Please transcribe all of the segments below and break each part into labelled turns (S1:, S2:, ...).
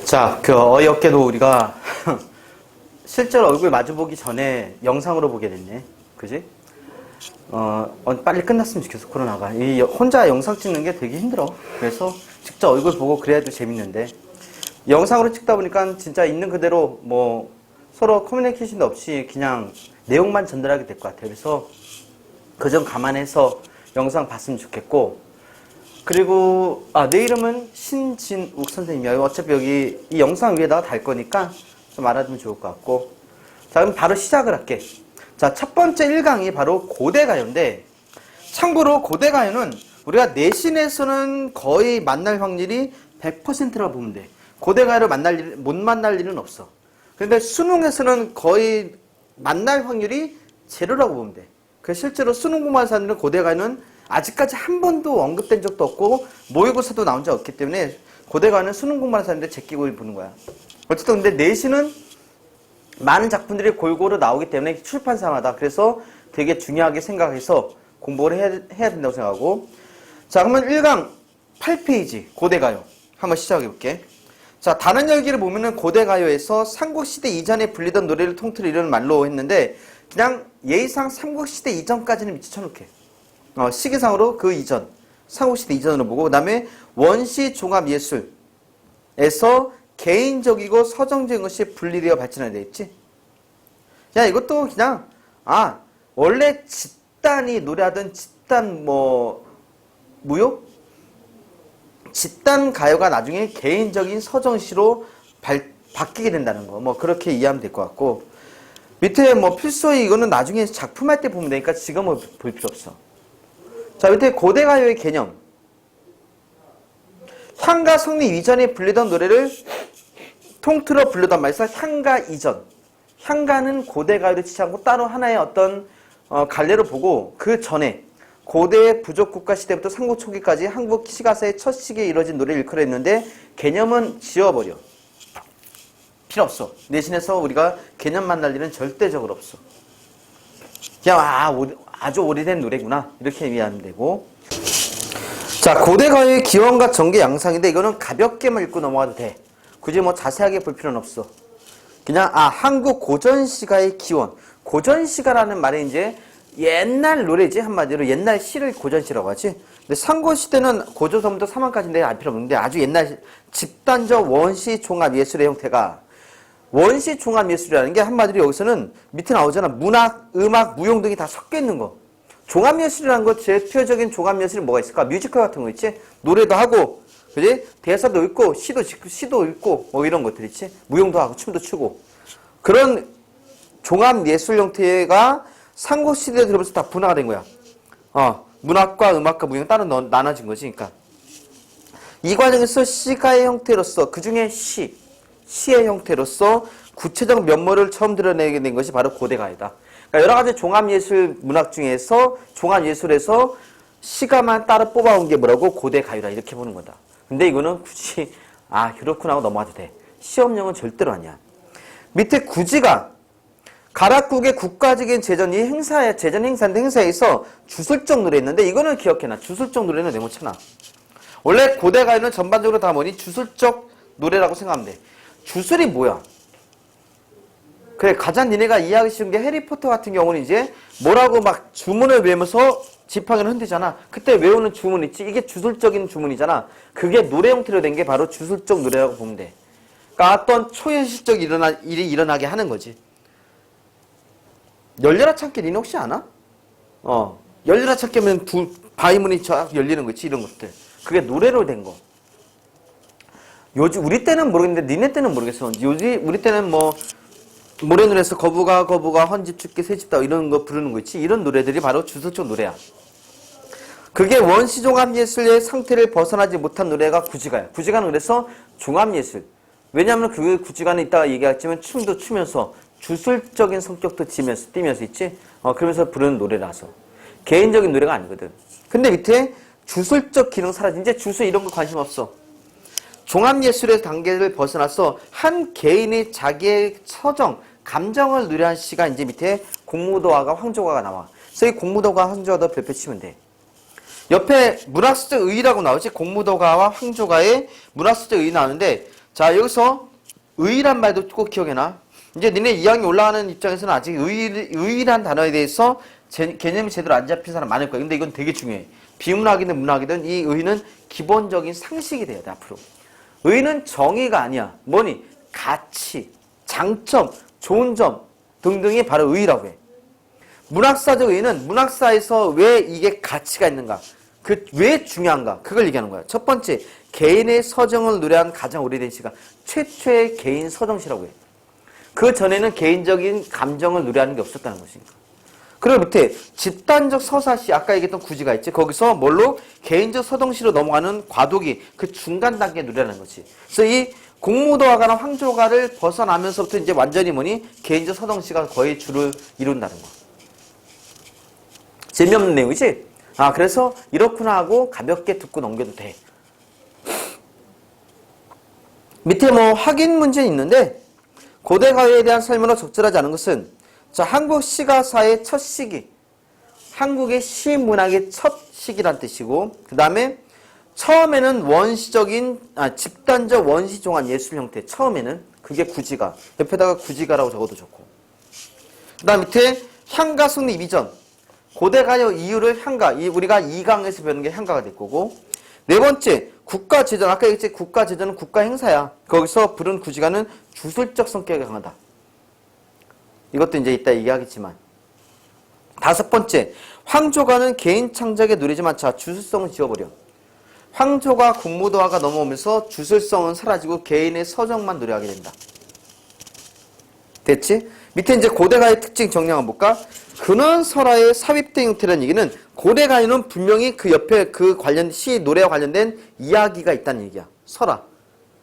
S1: 자, 어이없게도 우리가 실제로 얼굴 마주보기 전에 영상으로 보게 됐네. 그지? 빨리 끝났으면 좋겠어, 코로나가. 혼자 영상 찍는 게 되게 힘들어. 그래서 직접 얼굴 보고 그래야도 재밌는데. 영상으로 찍다 보니까 진짜 있는 그대로 서로 커뮤니케이션도 없이 그냥 내용만 전달하게 될 것 같아요. 그래서 그 점 감안해서 영상 봤으면 좋겠고. 그리고 내 이름은 신진욱 선생님이에요. 어차피 여기 이 영상 위에다가 달 거니까 좀 알아두면 좋을 것 같고. 자, 그럼 바로 시작을 할게. 자, 첫 번째 1강이 바로 고대가요인데, 참고로 고대가요는 우리가 내신에서는 거의 만날 확률이 100%라고 보면 돼. 고대가요를 못 만날 일은 없어. 그런데 수능에서는 거의 만날 확률이 제로라고 보면 돼. 그래서 실제로 수능 공부하는 사람들은 고대가요는 아직까지 한 번도 언급된 적도 없고 모의고사도 나온 적 없기 때문에 고대가요는 수능 공부하는 사람들 제끼고 보는 거야. 어쨌든 근데 내신은 많은 작품들이 골고루 나오기 때문에 출판사마다 그래서 되게 중요하게 생각해서 공부를 해야 된다고 생각하고. 자, 그러면 1강 8페이지 고대가요 한번 시작해 볼게. 자, 단원 열기를 보면은 고대가요에서 삼국시대 이전에 불리던 노래를 통틀어 이루는 말로 했는데, 그냥 예의상 삼국시대 이전까지는 밑에 쳐놓게. 시기상으로 그 이전, 삼국시대 이전으로 보고, 그 다음에 원시 종합예술에서 개인적이고 서정적인 것이 분리되어 발전하게 돼 있지. 야, 이것도 그냥 원래 집단이 노래하던 집단 무용? 집단 가요가 나중에 개인적인 서정시로 바뀌게 된다는 거. 그렇게 이해하면 될 것 같고. 밑에 필소이 이거는 나중에 작품할 때 보면 되니까 지금은 볼 필요 없어. 자, 밑에 고대가요의 개념. 향가 성리 이전에 불리던 노래를 통틀어 부르던 말에서 향가 이전. 향가는 고대가요를 치지 않고 따로 하나의 어떤 갈래로 보고, 그 전에 고대 부족국가 시대부터 삼국 초기까지 한국 시가사의 첫 시기에 이루어진 노래를 일컬었는데 개념은 지워버려. 필요 없어. 내신에서 우리가 개념 만날 일은 절대적으로 없어. 그냥 아주 오래된 노래구나 이렇게 이해하면 되고. 자, 고대가요의 기원과 전개 양상인데 이거는 가볍게만 읽고 넘어가도 돼. 굳이 자세하게 볼 필요는 없어. 그냥 한국 고전시가의 기원. 고전시가라는 말이 이제 옛날 노래지. 한마디로 옛날 시를 고전시라고 하지. 근데 삼국시대는 고조선부터 사만까지인데 알 필요 없는데, 아주 옛날 집단적 원시 종합 예술의 형태가, 원시 종합 예술이라는 게 한마디로 여기서는 밑에 나오잖아. 문학, 음악, 무용 등이 다 섞여 있는 거. 종합 예술이라는 거, 대표적인 종합 예술이 뭐가 있을까? 뮤지컬 같은 거 있지? 노래도 하고, 그지? 대사도 읽고, 시도 읽고, 이런 것들 있지? 무용도 하고, 춤도 추고. 그런 종합 예술 형태가 삼국시대에 들어오면서 다 분화가 된 거야. 문학과 음악과 무용 따로 나눠진 거지. 그러니까 이 과정에서 시가의 형태로서, 그 중에 시의 형태로서 구체적 면모를 처음 드러내게 된 것이 바로 고대가요다. 그러니까 여러 가지 종합예술 문학 중에서, 종합예술에서 시가만 따로 뽑아온 게 뭐라고? 고대가요다. 이렇게 보는 거다. 근데 이거는 굳이 그렇구나 하고 넘어가도 돼. 시험용은 절대로 아니야. 밑에 구지가 가락국의 국가적인 재전이 재전 행사인데, 행사에서 주술적 노래였는데, 이거는 기억해놔. 주술적 노래는 내 못 쳐놔. 원래 고대가요는 전반적으로 다 주술적 노래라고 생각하면 돼. 주술이 뭐야? 그래, 가장 니네가 이해하기 쉬운 게 해리포터 같은 경우는 이제 뭐라고 주문을 외우면서 지팡이를 흔들잖아. 그때 외우는 주문 있지? 이게 주술적인 주문이잖아. 그게 노래 형태로 된 게 바로 주술적 노래라고 보면 돼. 그러니까 어떤 초현실적 일이 일어나게 하는 거지. 열려라 창기 니네 혹시 아나? 열려라 창기 하면 바위문이 쫙 열리는 거 있지? 이런 것들. 그게 노래로 된 거. 요즘 우리 때는 모르겠는데 니네 때는 모르겠어. 우리 때는 모래눈에서 거부가 헌집 춥게 새집다 이런 거 부르는 거 있지? 이런 노래들이 바로 주술적 노래야. 그게 원시 종합예술의 상태를 벗어나지 못한 노래가 구지가야. 구지가는 그래서 종합예술. 왜냐하면 그 구지가는 이따가 얘기하겠지만 춤도 추면서 주술적인 성격도 띠면서 있지? 그러면서 부르는 노래라서. 개인적인 노래가 아니거든. 근데 밑에 주술적 기능 사라진, 이제 주술 이런 거 관심 없어. 종합예술의 단계를 벗어나서 한 개인이 자기의 서정, 감정을 누려한 시가 이제 밑에 공무도화가 황조가가 나와. 그래서 이 공무도가 황조가도 별표 치면 돼. 옆에 문학수적 의의라고 나오지? 공무도가와 황조가의 문학수적 의의 나오는데, 자, 여기서 의란 말도 꼭 기억해놔. 이제 니네 2학년 올라가는 입장에서는 아직 의란 단어에 대해서 개념이 제대로 안 잡힌 사람 많을 거야. 근데 이건 되게 중요해. 비문학이든 문학이든 이 의는 기본적인 상식이 돼야 돼, 앞으로. 의는 정의가 아니야. 뭐니? 가치, 장점, 좋은 점 등등이 바로 의라고 해. 문학사적 의는 문학사에서 왜 이게 가치가 있는가? 왜 중요한가? 그걸 얘기하는 거야. 첫 번째, 개인의 서정을 노래한 가장 오래된 시가 최초의 개인 서정시라고 해. 그 전에는 개인적인 감정을 노래하는 게 없었다는 것이니까. 그리고 밑에 집단적 서사시, 아까 얘기했던 구지가 있지. 거기서 뭘로? 개인적 서정시로 넘어가는 과도기, 그 중간 단계에 노래하는 거지. 그래서 이 공무도화가나 황조가를 벗어나면서부터 이제 완전히 뭐니? 개인적 서정시가 거의 주를 이룬다는 거. 재미없는 내용이지? 아, 그래서 이렇구나 하고 가볍게 듣고 넘겨도 돼. 밑에 뭐 확인 문제는 있는데, 고대 가요에 대한 설명으로 적절하지 않은 것은, 자, 한국 시가사의 첫 시기, 한국의 시문학의 첫 시기란 뜻이고, 그 다음에 처음에는 원시적인, 집단적 원시종합 예술 형태, 처음에는 그게 구지가, 옆에다가 구지가라고 적어도 좋고, 그 다음 밑에 향가 성립 이전, 고대가요 이유를 향가, 우리가 2강에서 배우는 게 향가가 될 거고, 네 번째, 국가제전, 아까 얘기했지, 국가제전은 국가행사야. 거기서 부른 구지가는 주술적 성격이 강하다. 이것도 이제 이따 얘기하겠지만. 다섯 번째, 황조가는 개인 창작의 노래지만, 자, 주술성은 지워버려. 황조가 군무도화가 넘어오면서 주술성은 사라지고 개인의 서정만 노래하게 된다. 됐지? 밑에 이제 고대가의 특징 정리 한번 볼까? 근원설화의 삽입된 형태라는 얘기는 고대가요는 분명히 그 옆에 그 관련 시 노래와 관련된 이야기가 있다는 얘기야. 설화.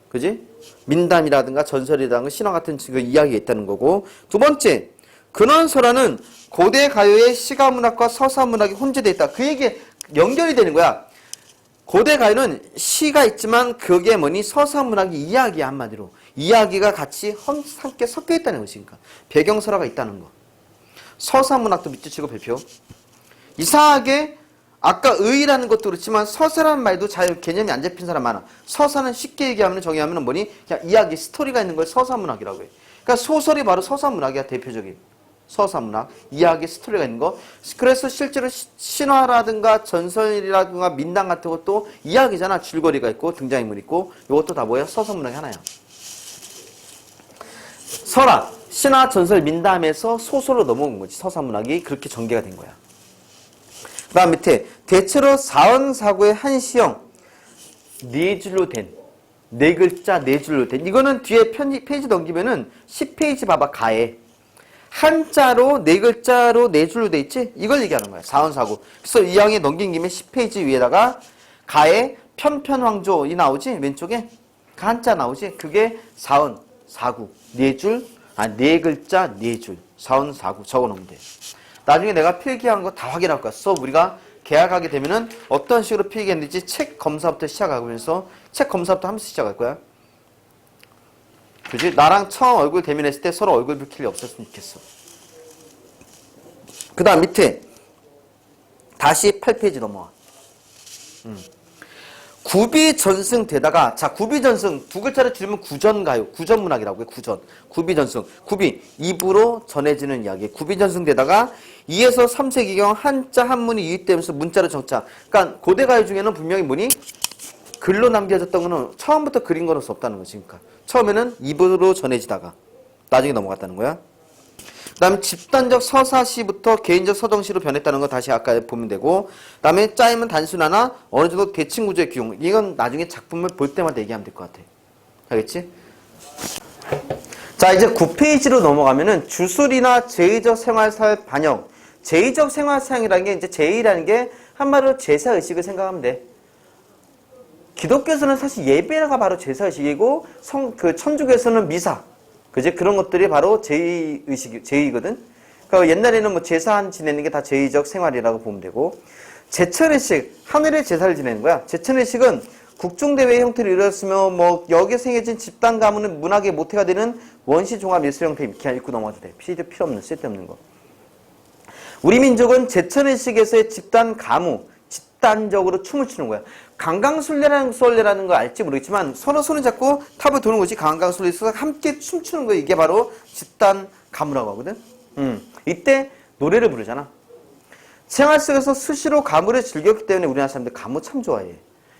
S1: 그지? 민담이라든가 전설이라든가 신화 같은 그 이야기가 있다는 거고. 두 번째, 근원설화는 고대가요의 시가문학과 서사문학이 혼재되어 있다. 그 얘기에 연결이 되는 거야. 고대가요는 시가 있지만 그게 뭐니? 서사문학이 이야기야, 한마디로. 이야기가 같이 함께 섞여 있다는 것이니까. 배경설화가 있다는 거. 서사문학도 밑줄 치고 발표. 이상하게 아까 의라는 것도 그렇지만 서사라는 말도 잘 개념이 안 잡힌 사람 많아. 서사는 쉽게 얘기하면 정의하면 뭐니? 그냥 이야기, 스토리가 있는 걸 서사문학이라고 해. 그러니까 소설이 바로 서사문학이야, 대표적인. 서사문학, 이야기, 스토리가 있는 거. 그래서 실제로 신화라든가 전설이라든가 민담 같은 것도 이야기잖아. 줄거리가 있고 등장인물 있고. 이것도 다 뭐야? 서사문학의 하나야. 설화, 신화, 전설, 민담에서 소설로 넘어온 거지. 서사문학이 그렇게 전개가 된 거야. 그 다음 밑에 대체로 사언사구의 한 시형, 네 줄로 된, 네 글자 네 줄로 된. 이거는 뒤에 페이지 넘기면은 10페이지 봐봐. 가에 한자로 네 글자로 네 줄로 돼 있지? 이걸 얘기하는 거야. 사언사구. 그래서 이 항에 넘긴 김에 10페이지 위에다가 가에 편편황조 이 나오지? 왼쪽에 그 한자 나오지? 그게 사언, 사구, 네 줄, 네 글자 네 줄, 사언사구 적어놓으면 돼. 나중에 내가 필기한 거 다 확인할 거야. 수업 우리가 계약하게 되면은 어떤 식으로 필기했는지 책 검사부터 시작하면서 책 검사부터 하면서 시작할 거야. 그지? 나랑 처음 얼굴 대면했을 때 서로 얼굴 붉힐 일 없었으면 좋겠어. 그 다음 밑에 다시 8페이지 넘어와. 구비전승되다가, 자, 구비전승 두 글자를 줄이면 구전가요. 구전문학이라고 해. 구전. 구비전승. 구비, 입으로 전해지는 이야기. 구비전승되다가 2에서 3세기경 한자 한문이 유입되면서 문자로 정자. 그러니까 고대가요 중에는 분명히 뭐니? 글로 남겨졌던 거는 처음부터 그린 거는 없다는 거지. 그러니까 처음에는 입으로 전해지다가 나중에 넘어갔다는 거야. 그 다음에 집단적 서사시부터 개인적 서정시로 변했다는 거 다시 아까 보면 되고, 그 다음에 짜임은 단순하나 어느 정도 대칭 구조의 기용. 이건 나중에 작품을 볼 때마다 얘기하면 될 것 같아. 알겠지? 자, 이제 9페이지로 넘어가면은 주술이나 제의적 생활사의 반영. 제의적 생활사용이라는 게 이제 제의라는 게 한마디로 제사의식을 생각하면 돼. 기독교에서는 사실 예배가 바로 제사의식이고 천주교에서는 미사. 그지? 그런 것들이 바로 제의거든? 그러니까 옛날에는 뭐 제사 지내는 게 다 제의적 생활이라고 보면 되고, 제천의식, 하늘의 제사를 지내는 거야. 제천의식은 국중대회 형태를 이뤘으며, 뭐, 여기서 행해진 집단 가문은 문학의 모태가 되는 원시종합 예술 형태 그냥 읽고 넘어가도 돼. 필요 없는, 쓸데없는 거. 우리 민족은 제천의식에서의 집단 가무, 집단적으로 춤을 추는 거야. 강강술래라는 거 알지 모르겠지만 서로 손을 잡고 탑을 도는 것이 강강술래에서 함께 춤추는 거 이게 바로 집단 가무라고 하거든. 이때 노래를 부르잖아. 생활 속에서 수시로 가무를 즐겼기 때문에 우리나라 사람들 가무 참 좋아해.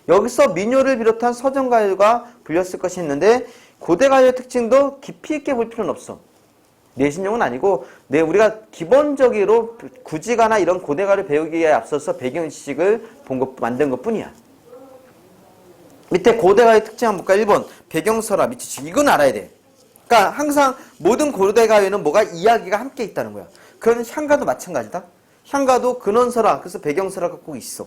S1: 여기서 민요를 비롯한 서정가요가 불렸을 것이 있는데 고대가요의 특징도 깊이 있게 볼 필요는 없어. 내신용은 아니고 우리가 기본적으로 구지가나 이런 고대가를 배우기에 앞서서 배경지식을 만든 것 뿐이야. 밑에 고대가의 특징 한번 볼까? 1번 배경설화 미치치 이건 알아야 돼. 그러니까 항상 모든 고대가요에는 뭐가 이야기가 함께 있다는 거야. 그건 향가도 마찬가지다. 향가도 근원설화 그래서 배경설화가 꼭 있어.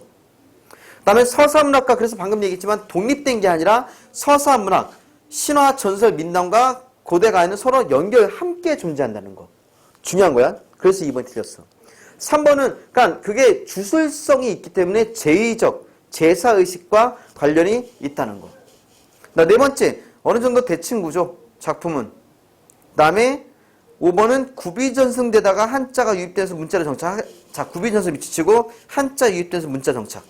S1: 그 다음에 서사문학과 그래서 방금 얘기했지만 독립된 게 아니라 서사문학, 신화, 전설, 민담과 고대가요는 서로 함께 존재한다는 거. 중요한 거야. 그래서 2번 틀렸어. 3번은 그러니까 그게 주술성이 있기 때문에 제의적, 제사의식과 관련이 있다는 거. 네 번째, 어느 정도 대칭 구조, 작품은. 그 다음에 5번은 구비전승되다가 한자가 유입돼서 문자를 정착. 자, 구비전승 밑치고 한자 유입돼서 문자 정착.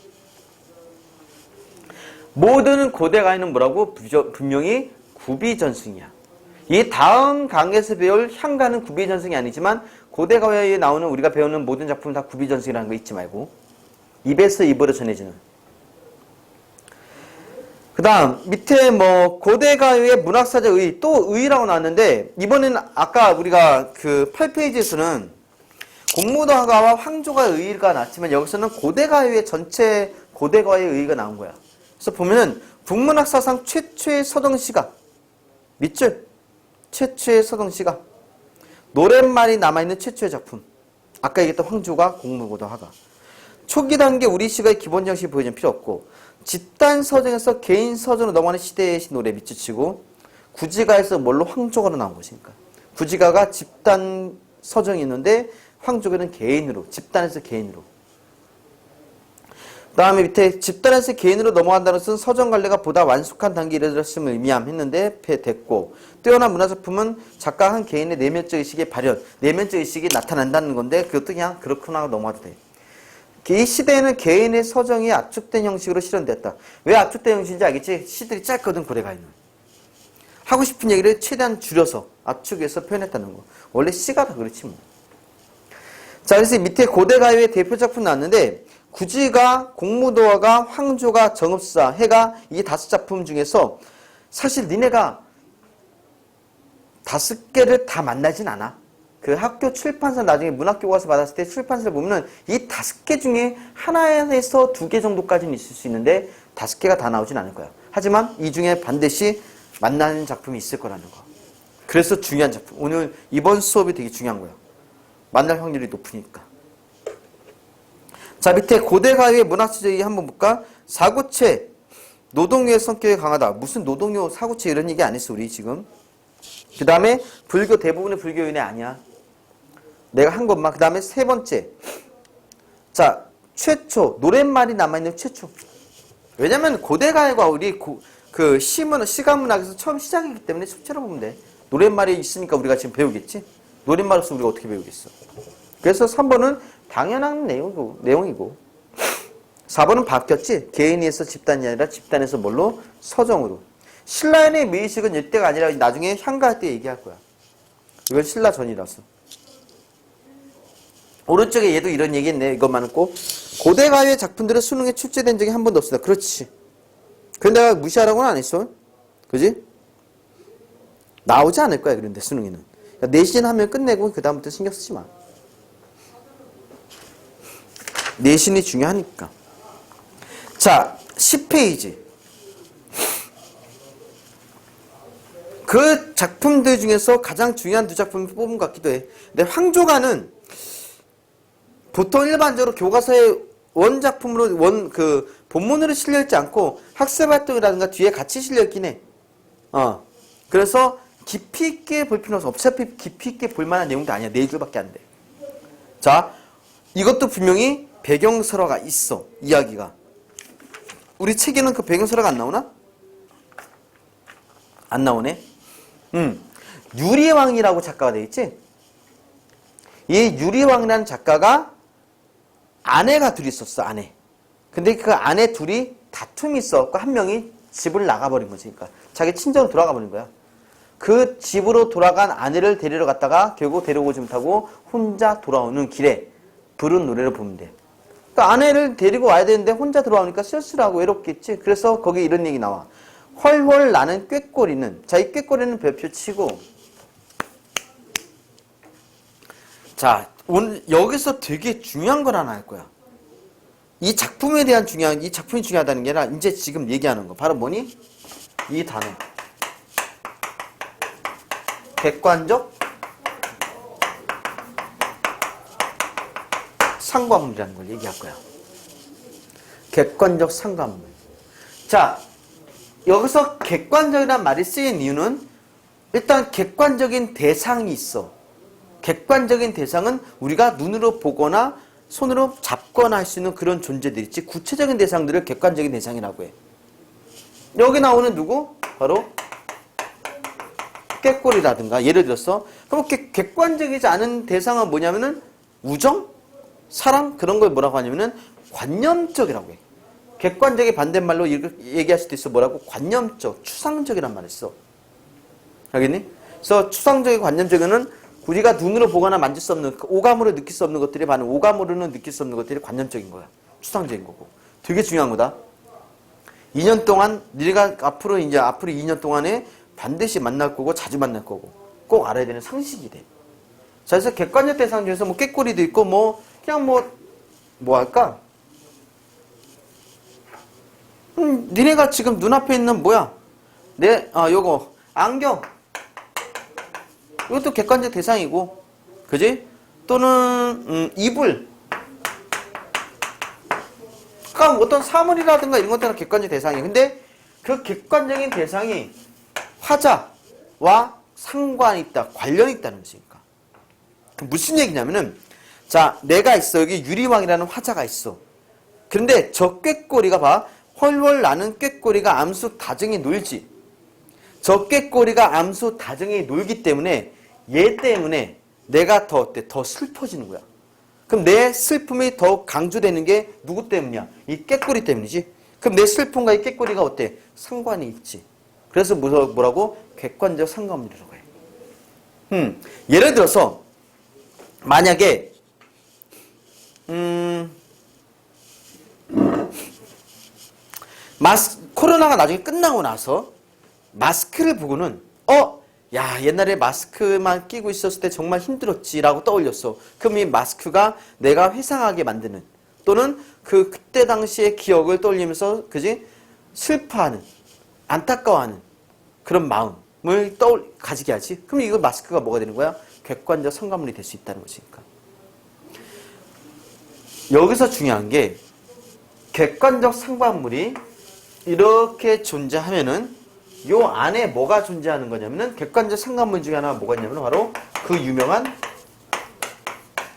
S1: 모든 고대가요는 뭐라고? 분명히 구비전승이야. 이 다음 강에서 배울 향가는 구비전승이 아니지만 고대가요에 나오는 우리가 배우는 모든 작품은 다 구비전승이라는 거 잊지 말고 입에서 입으로 전해지는. 그 다음 밑에 고대가요의 문학사적 의 또 의라고 나왔는데 이번에는 아까 우리가 그 8페이지에서는 공무도화가와 황조가의 의가 나왔지만 여기서는 고대가요의 전체 고대가요의 의가 나온 거야. 그래서 보면은 북문학사상 최초의 서정시가 밑줄 최초의 서정시가 노랫말이 남아있는 최초의 작품. 아까 얘기했던 황조가 공무도화가 초기 단계 우리 시가의 기본 정식이 보여주는 필요 없고 집단 서정에서 개인 서정으로 넘어가는 시대의 노래 밑줄치고 구지가에서 뭘로 황조가로 나온 것이니까 구지가가 집단 서정이 있는데 황조가는 개인으로 집단에서 개인으로. 그 다음에 밑에 집단에서 개인으로 넘어간다는 것은 서정관례가 보다 완숙한 단계에 이르렀음을 의미함했는데 됐고 뛰어난 문화작품은 작가 한 개인의 내면적 의식의 발현, 내면적 의식이 나타난다는 건데 그것도 그냥 그렇구나 하고 넘어가도 돼. 이 시대에는 개인의 서정이 압축된 형식으로 실현됐다. 왜 압축된 형식인지 알겠지? 시들이 짧거든 고대가요는. 하고 싶은 얘기를 최대한 줄여서 압축해서 표현했다는 거. 원래 시가 다 그렇지 뭐. 자, 그래서 밑에 고대가요의 대표작품 나왔는데 구지가, 공무도화가, 황조가, 정읍사, 해가 이 5작품 중에서 사실 니네가 5개를 다 만나진 않아. 그 학교 출판사 나중에 문학교과서 받았을 때 출판사를 보면은 이 5개 중에 하나에서 2개 정도까지는 있을 수 있는데 5개가 다 나오진 않을 거야. 하지만 이 중에 반드시 만나는 작품이 있을 거라는 거. 그래서 중요한 작품. 오늘 이번 수업이 되게 중요한 거야. 만날 확률이 높으니까. 자, 밑에 고대가요의 문학사적이 한번 볼까? 사고체, 노동요의 성격이 강하다. 무슨 노동요, 사고체 이런 얘기 안 했어 우리 지금. 그 다음에 불교, 대부분의 불교인이 아니야. 내가 한 것만. 그 다음에 3번째. 자, 최초, 노랫말이 남아있는 최초. 왜냐면 고대가요가 우리 시가문학에서 처음 시작이기 때문에 첫째로 보면 돼. 노랫말이 있으니까 우리가 지금 배우겠지? 노랫말 없으면 우리가 어떻게 배우겠어? 그래서 3번은 당연한 내용이고 4번은 바뀌었지? 개인에서 집단이 아니라 집단에서 뭘로? 서정으로. 신라연의 미의식은 이때가 아니라 나중에 향가할 때 얘기할 거야. 이건 신라 전이라서. 오른쪽에 얘도 이런 얘기 했네. 이것만은 꼭. 고대가요의 작품들은 수능에 출제된 적이 한 번도 없습니다. 그렇지. 근데 내가 무시하라고는 안 했어. 그지? 나오지 않을 거야. 그런데 수능에는. 내신 하면 끝내고 그 다음부터 신경 쓰지 마. 내신이 중요하니까. 자, 10페이지. 그 작품들 중에서 가장 중요한 2작품을 뽑은 것 같기도 해. 근데 황조가는 보통 일반적으로 교과서에 원작품으로 본문으로 실려있지 않고 학습활동이라든가 뒤에 같이 실려있긴 해. 그래서 깊이 있게 볼 필요는 없어. 어차피 깊이 있게 볼 만한 내용도 아니야. 4줄밖에 안 돼. 자, 이것도 분명히 배경설화가 있어. 이야기가. 우리 책에는 그 배경설화가 안 나오나? 안 나오네. 유리왕이라고 작가가 돼 있지? 이 유리왕이라는 작가가 아내가 둘이 있었어. 아내. 근데 그 아내 둘이 다툼이 있어갖고 한 명이 집을 나가버린 거지. 그러니까 자기 친정으로 돌아가 버린 거야. 그 집으로 돌아간 아내를 데리러 갔다가 결국 데려오지 못하고 혼자 돌아오는 길에 부른 노래를 부르면 돼. 그러니까 아내를 데리고 와야 되는데 혼자 돌아오니까 쓸쓸하고 외롭겠지. 그래서 거기 이런 얘기 나와. 헐헐 나는 꾀꼬리는, 자, 이 꾀꼬리는 별표 치고, 자, 오늘 여기서 되게 중요한 걸 하나 할 거야. 이 작품에 대한 이 작품이 중요하다는 게 아니라 이제 지금 얘기하는 거. 바로 뭐니? 이 단어. 객관적 상관문이라는 걸 얘기할 거야. 객관적 상관문. 자, 여기서 객관적이라는 말이 쓰인 이유는 일단 객관적인 대상이 있어. 객관적인 대상은 우리가 눈으로 보거나 손으로 잡거나 할 수 있는 그런 존재들 있지. 구체적인 대상들을 객관적인 대상이라고 해. 여기 나오는 누구? 바로 꾀꼬리라든가 예를 들어서 그럼 객관적이지 않은 대상은 뭐냐면은 우정? 사랑? 그런 걸 뭐라고 하냐면은 관념적이라고 해. 객관적의 반대말로 얘기할 수도 있어. 뭐라고? 관념적, 추상적이란 말을 써. 알겠니? 그래서 추상적인 관념적에는 우리가 눈으로 보거나 만질 수 없는, 오감으로 느낄 수 없는 것들이 반응, 오감으로는 느낄 수 없는 것들이 관념적인 거야. 추상적인 거고. 되게 중요한 거다. 2년 동안, 네가 앞으로 2년 동안에 반드시 만날 거고, 자주 만날 거고, 꼭 알아야 되는 상식이 돼. 자, 그래서 객관적 대상 중에서 뭐 꾀꼬리도 있고, 그냥 뭐 할까? 니네가 지금 눈앞에 있는 뭐야? 요거, 안경. 이것도 객관적 대상이고, 그지? 또는, 이불. 그러니까 어떤 사물이라든가 이런 것들은 객관적 대상이에요. 근데 그 객관적인 대상이 화자와 상관이 있다, 관련이 있다는 것이니까. 무슨 얘기냐면은, 자, 내가 있어. 여기 유리왕이라는 화자가 있어. 그런데 저 꾀꼬리가 봐. 헐헐 나는 꾀꼬리가 암수 다정히 놀지. 저 꾀꼬리가 암수 다정히 놀기 때문에 얘 때문에 내가 더 슬퍼지는 거야. 그럼 내 슬픔이 더 강조되는 게 누구 때문이야? 이 꾀꼬리 때문이지. 그럼 내 슬픔과 이 꾀꼬리가 어때? 상관이 있지. 그래서 뭐라고? 객관적 상관문이라고 해. 예를 들어서 만약에 코로나가 나중에 끝나고 나서 마스크를 보고는 야, 옛날에 마스크만 끼고 있었을 때 정말 힘들었지라고 떠올렸어. 그럼 이 마스크가 내가 회상하게 만드는 또는 그때 당시의 기억을 떠올리면서 그지? 슬퍼하는, 안타까워하는 그런 마음을 가지게 하지. 그럼 이거 마스크가 뭐가 되는 거야? 객관적 상관문이 될 수 있다는 것이니까. 여기서 중요한 게 객관적 상관문이 이렇게 존재하면은 요 안에 뭐가 존재하는 거냐면은 객관적 상관문 중에 하나가 뭐가 있냐면 바로 그 유명한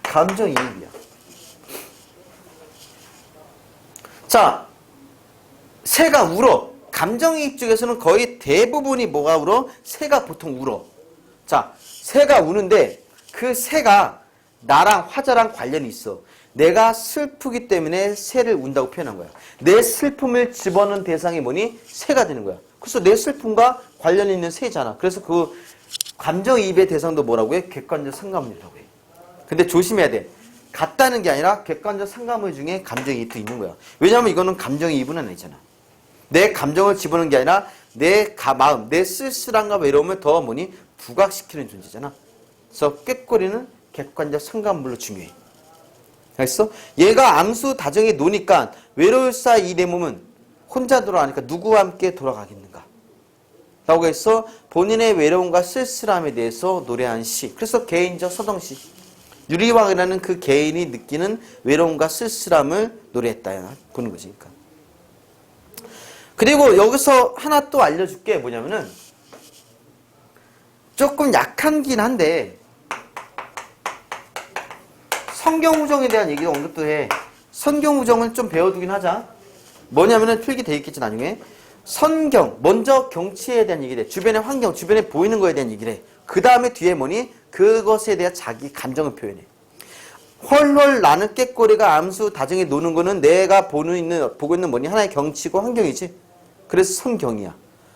S1: 감정이입이야. 자, 새가 울어. 감정이입 중에서는 거의 대부분이 뭐가 울어? 새가 보통 울어. 자, 새가 우는데 그 새가 나랑 화자랑 관련이 있어. 내가 슬프기 때문에 새를 운다고 표현한 거야. 내 슬픔을 집어넣은 대상이 뭐니? 새가 되는 거야. 그래서 내 슬픔과 관련이 있는 새잖아. 그래서 그 감정이입의 대상도 뭐라고 해? 객관적 상관문이라고 해. 근데 조심해야 돼. 같다는 게 아니라 객관적 상관문 중에 감정이입도 있는 거야. 왜냐하면 이거는 감정이입은 아니잖아. 내 감정을 집어넣는 게 아니라 내 마음, 내 쓸쓸함과 외로움을 더 뭐니? 부각시키는 존재잖아. 그래서 꾀꼬리는 객관적 상관문으로 중요해. 알겠어? 얘가 암수 다정히 노니까 외로울사 이 내 몸은 혼자 돌아가니까 누구와 함께 돌아가겠는가? 라고 해서 본인의 외로움과 쓸쓸함에 대해서 노래한 시. 그래서 개인적 서정시. 유리왕이라는 그 개인이 느끼는 외로움과 쓸쓸함을 노래했다. 그런 것이니까. 그리고 여기서 하나 또 알려줄 게 뭐냐면은 조금 약한긴 한데 성경우정에 대한 얘기도 언급도 해. 성경우정은 좀 배워두긴 하자. 뭐냐면은 필기 돼 있겠지 나중에. 선경, 먼저 경치에 대한 얘기를 해. 주변의 환경, 주변에 보이는 거에 대한 얘기를 해. 그 다음에 뒤에 뭐니? 그것에 대한 자기 감정을 표현해. 헐헐 나는 꾀꼬리가 암수 다정히 노는 거는 내가 보고 있는 뭐니? 하나의 경치고 환경이지. 그래서 선경이야.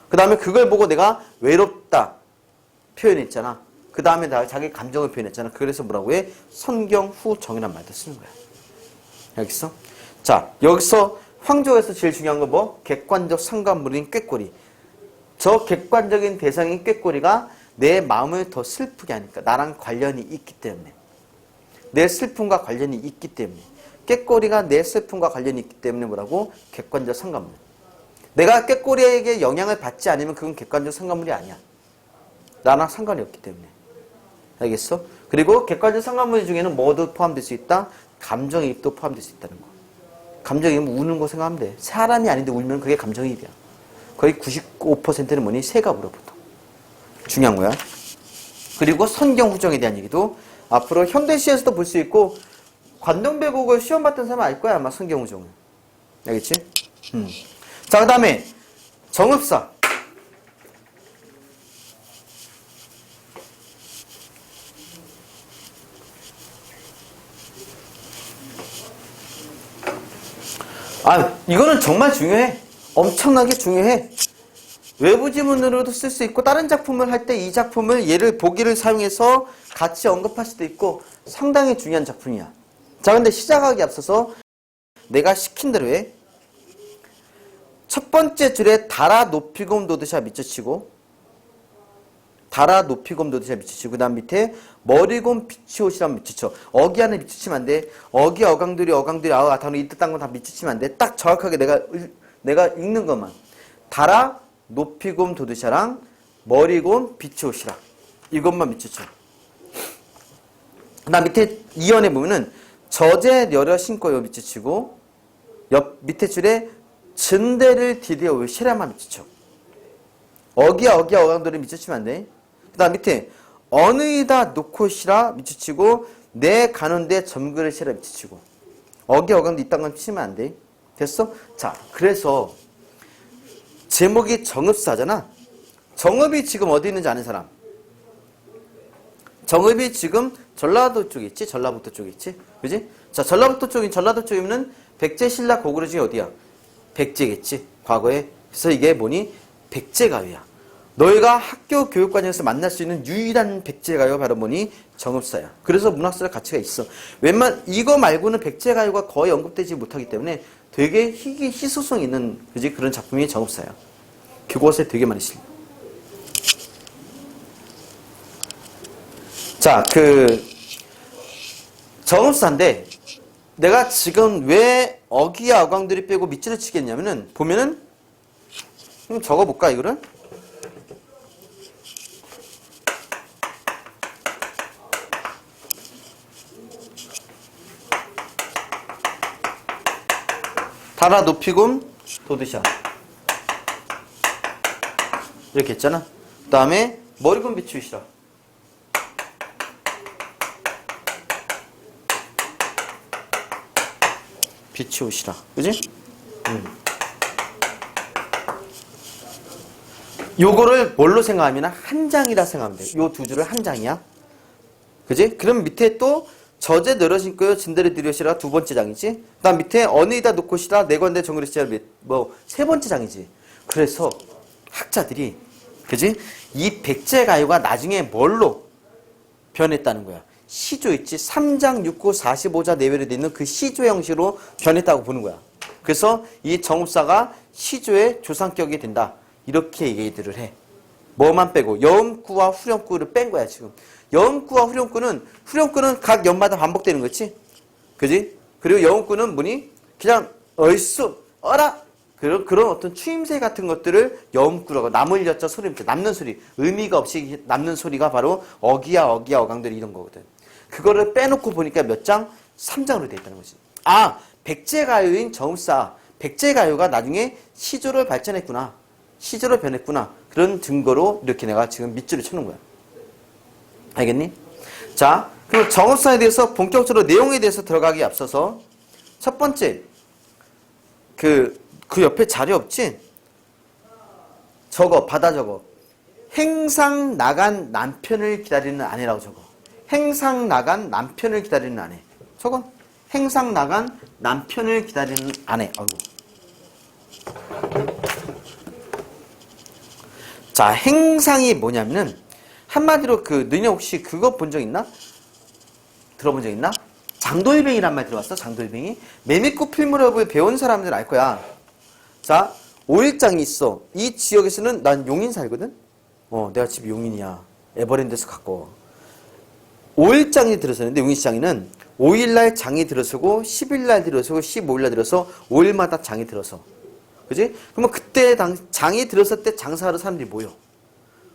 S1: 그 다음에 그걸 보고 내가 외롭다 표현했잖아. 그 다음에 자기 감정을 표현했잖아. 그래서 뭐라고 해? 선경후정이란 말도 쓰는 거야. 알겠어? 자, 여기서 황조에서 제일 중요한 건 뭐? 객관적 상관물인 꾀꼬리. 저 객관적인 대상인 꾀꼬리가 내 마음을 더 슬프게 하니까. 나랑 관련이 있기 때문에. 내 슬픔과 관련이 있기 때문에. 꾀꼬리가 내 슬픔과 관련이 있기 때문에 뭐라고? 객관적 상관물. 내가 꾀꼬리에게 영향을 받지 않으면 그건 객관적 상관물이 아니야. 나랑 상관이 없기 때문에. 알겠어? 그리고 객관적 상관물 중에는 뭐도 포함될 수 있다? 감정이입도 포함될 수 있다는 거. 감정이입은 우는 거 생각하면 돼. 사람이 아닌데 울면 그게 감정이입이야. 거의 95%는 뭐니? 새가 울어 보통. 중요한 거야. 그리고 선경후정에 대한 얘기도 앞으로 현대시에서도 볼 수 있고 관동배국을 시험 봤던 사람은 알 거야 아마 선경후정은. 알겠지? 자, 그 다음에 정읍사. 이거는 정말 중요해. 엄청나게 중요해. 외부 지문으로도 쓸 수 있고 다른 작품을 할 때 이 작품을 얘를 보기를 사용해서 같이 언급할 수도 있고 상당히 중요한 작품이야. 자, 근데 시작하기 앞서서 내가 시킨 대로 해. 첫 번째 줄에 달아 높이곰 도드샤 밑줄치고 달아 높이곰 도드샤 밑줄치고 그 다음 밑에 머리곰 비치옷이랑 밑줄쳐. 어기 안에 밑줄치면 안 돼. 어기 어강들이 단어 이 뜻한 건 다 밑줄치면 안 돼. 딱 정확하게 내가 읽는 것만. 달아 높이곰 도드샤랑 머리곰 비치옷이랑 이것만 밑줄쳐. 그 다음 밑에 이연에 보면은 저제 여려 신고 요 밑줄치고 옆 밑에 줄에 증대를 디디어 왜 시라만 밑줄쳐. 어기야 어강들이 밑줄치면 안 돼. 그 다음 밑에 어느이다 놓고 시라 밑줄치고 내 가는데 점그를 시라 밑줄치고 어기 어강도 이딴 건 치면 안 돼. 됐어? 자, 그래서 제목이 정읍사잖아. 정읍이 지금 어디 있는지 아는 사람? 정읍이 지금 전라도 쪽에 있지? 전라북도 쪽에 있지? 그지? 자, 전라도 쪽이면은 백제신라 고구려 중에 어디야? 백제겠지? 과거에. 그래서 이게 뭐니? 백제가요야. 너희가 학교 교육과정에서 만날 수 있는 유일한 백제가요가 바로 뭐니? 정읍사야. 그래서 문학사적 가치가 있어. 이거 말고는 백제가요가 거의 언급되지 못하기 때문에 되게 희소성 있는, 그지? 그런 작품이 정읍사야. 교과서에 되게 많이 실려. 자, 정읍사인데, 내가 지금 왜 어기야 어강들이 빼고 밑줄을 치겠냐면은, 보면은, 적어볼까, 이거를? 달아 높이곰 도드샤. 이렇게 했잖아. 그 다음에 머리곰 비추시라. 비추시라. 그지? 요거를 뭘로 생각하면 한 장이라 생각하면 돼. 요 두 줄을 한 장이야. 그지? 그럼 밑에 또 저제 늘어신거요 진대를 들여시라 두 번째 장이지. 그 다음 밑에 어느이다 놓고시라 내관대 정그리시라 세 번째 장이지. 그래서 학자들이, 그지? 이 백제가요가 나중에 뭘로 변했다는 거야. 시조 있지? 3장 6구 45자 내외로 되어 있는 그 시조 형식으로 변했다고 보는 거야. 그래서 이 정읍사가 시조의 조상격이 된다. 이렇게 얘기들을 해. 뭐만 빼고 여음구와 후렴구를 뺀 거야 지금. 여음구와 후렴구는 각 연마다 반복되는 거지, 그지? 그리고 여음구는 뭐니? 그냥 얼쑤 어라 그런 어떤 추임새 같은 것들을 여음구라고. 남을 여자 소리, 남는 소리, 의미가 없이 남는 소리가 바로 어기야 어강들이 이런 거거든. 그거를 빼놓고 보니까 몇 장? 3장으로 되어 있다는 거지. 백제가요인 정읍사, 백제가요가 나중에 시조를 발전했구나, 시조로 변했구나, 그런 증거로 이렇게 내가 지금 밑줄을 쳐놓은 거야. 알겠니? 자, 그럼 정읍사에 대해서 본격적으로 내용에 대해서 들어가기 앞서서 첫 번째, 그 옆에 자료 없지? 받아 적어. 행상 나간 남편을 기다리는 아내라고 적어. 행상 나간 남편을 기다리는 아내. 저건 행상 나간 남편을 기다리는 아내. 아이고. 자, 행상이 뭐냐면은 한마디로 너네 혹시 그거 본 적 있나? 들어본 적 있나? 장돌뱅이란 말 들어봤어? 장돌뱅이? 매미꽃 필무렵을 배운 사람들 알 거야. 자, 5일장이 있어. 이 지역에서는 난 용인 살거든? 내가 집이 용인이야. 에버랜드에서 가까워. 5일장이 들어서는데 용인시장에는 5일날 장이 들어서고 10일날 들어서고 15일날 들어서 5일마다 장이 들어서. 그지? 그러면 그때 장이 들었을 때 장사하러 사람들이 모여.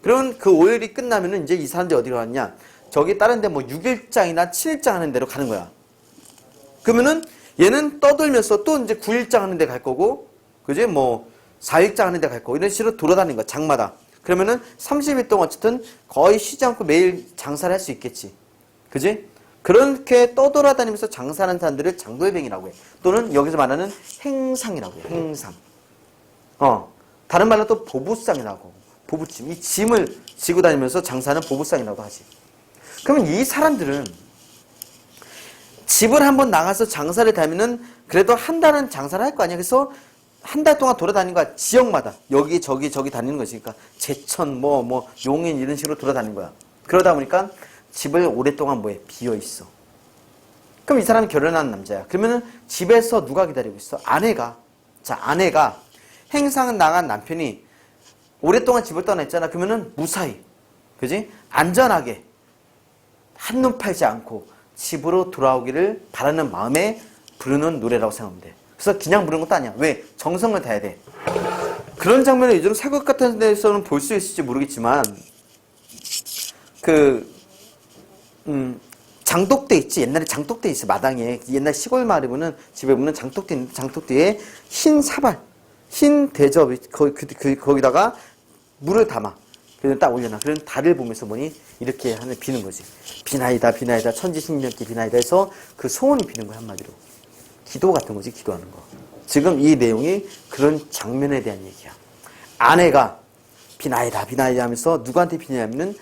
S1: 그러면 그 5일이 끝나면은 이제 이 사람들이 어디로 갔냐? 저기 다른 데 뭐 6일장이나 7일장 하는 데로 가는 거야. 그러면은 얘는 떠돌면서 또 이제 9일장 하는 데 갈 거고, 그지? 뭐 4일장 하는 데 갈 거고, 이런 식으로 돌아다니는 거야, 장마다. 그러면은 30일 동안 어쨌든 거의 쉬지 않고 매일 장사를 할 수 있겠지. 그지? 그렇게 떠돌아다니면서 장사하는 사람들을 장돌뱅이라고 해. 또는 여기서 말하는 행상이라고 해. 행상. 다른 말로 또 보부상이라고. 보부짐. 이 짐을 지고 다니면서 장사하는 보부상이라고 하지. 그러면 이 사람들은 집을 한번 나가서 장사를 다니면은 그래도 한 달은 장사를 할 거 아니야. 그래서 한 달 동안 돌아다니는 거야. 지역마다. 여기, 저기 다니는 거지. 그러니까 제천, 용인 이런 식으로 돌아다니는 거야. 그러다 보니까 집을 오랫동안 비어 있어. 그럼 이 사람이 결혼한 남자야. 그러면은 집에서 누가 기다리고 있어? 아내가. 자, 아내가 행상 나간 남편이 오랫동안 집을 떠나 있잖아. 그러면은 무사히, 그지? 안전하게 한눈 팔지 않고 집으로 돌아오기를 바라는 마음에 부르는 노래라고 생각하면 돼. 그래서 그냥 부르는 것도 아니야. 왜? 정성을 다해야 돼. 그런 장면을 요즘 사극 같은 데서는 볼 수 있을지 모르겠지만 장독대 있지? 옛날에 장독대 있어. 마당에. 옛날 시골 마을에 보면 집에 보면 장독대 있는데 장독대에 흰 사발, 흰 대접 거기다가 물을 담아. 그래서 딱 올려놔. 그런 달을 보면서 보니 이렇게 하는 비는 거지. 비나이다, 비나이다, 천지신명께 비나이다 해서 그 소원이 비는 거야, 한마디로. 기도 같은 거지, 기도하는 거. 지금 이 내용이 그런 장면에 대한 얘기야. 아내가 비나이다, 비나이다 하면서 누구한테 비냐면은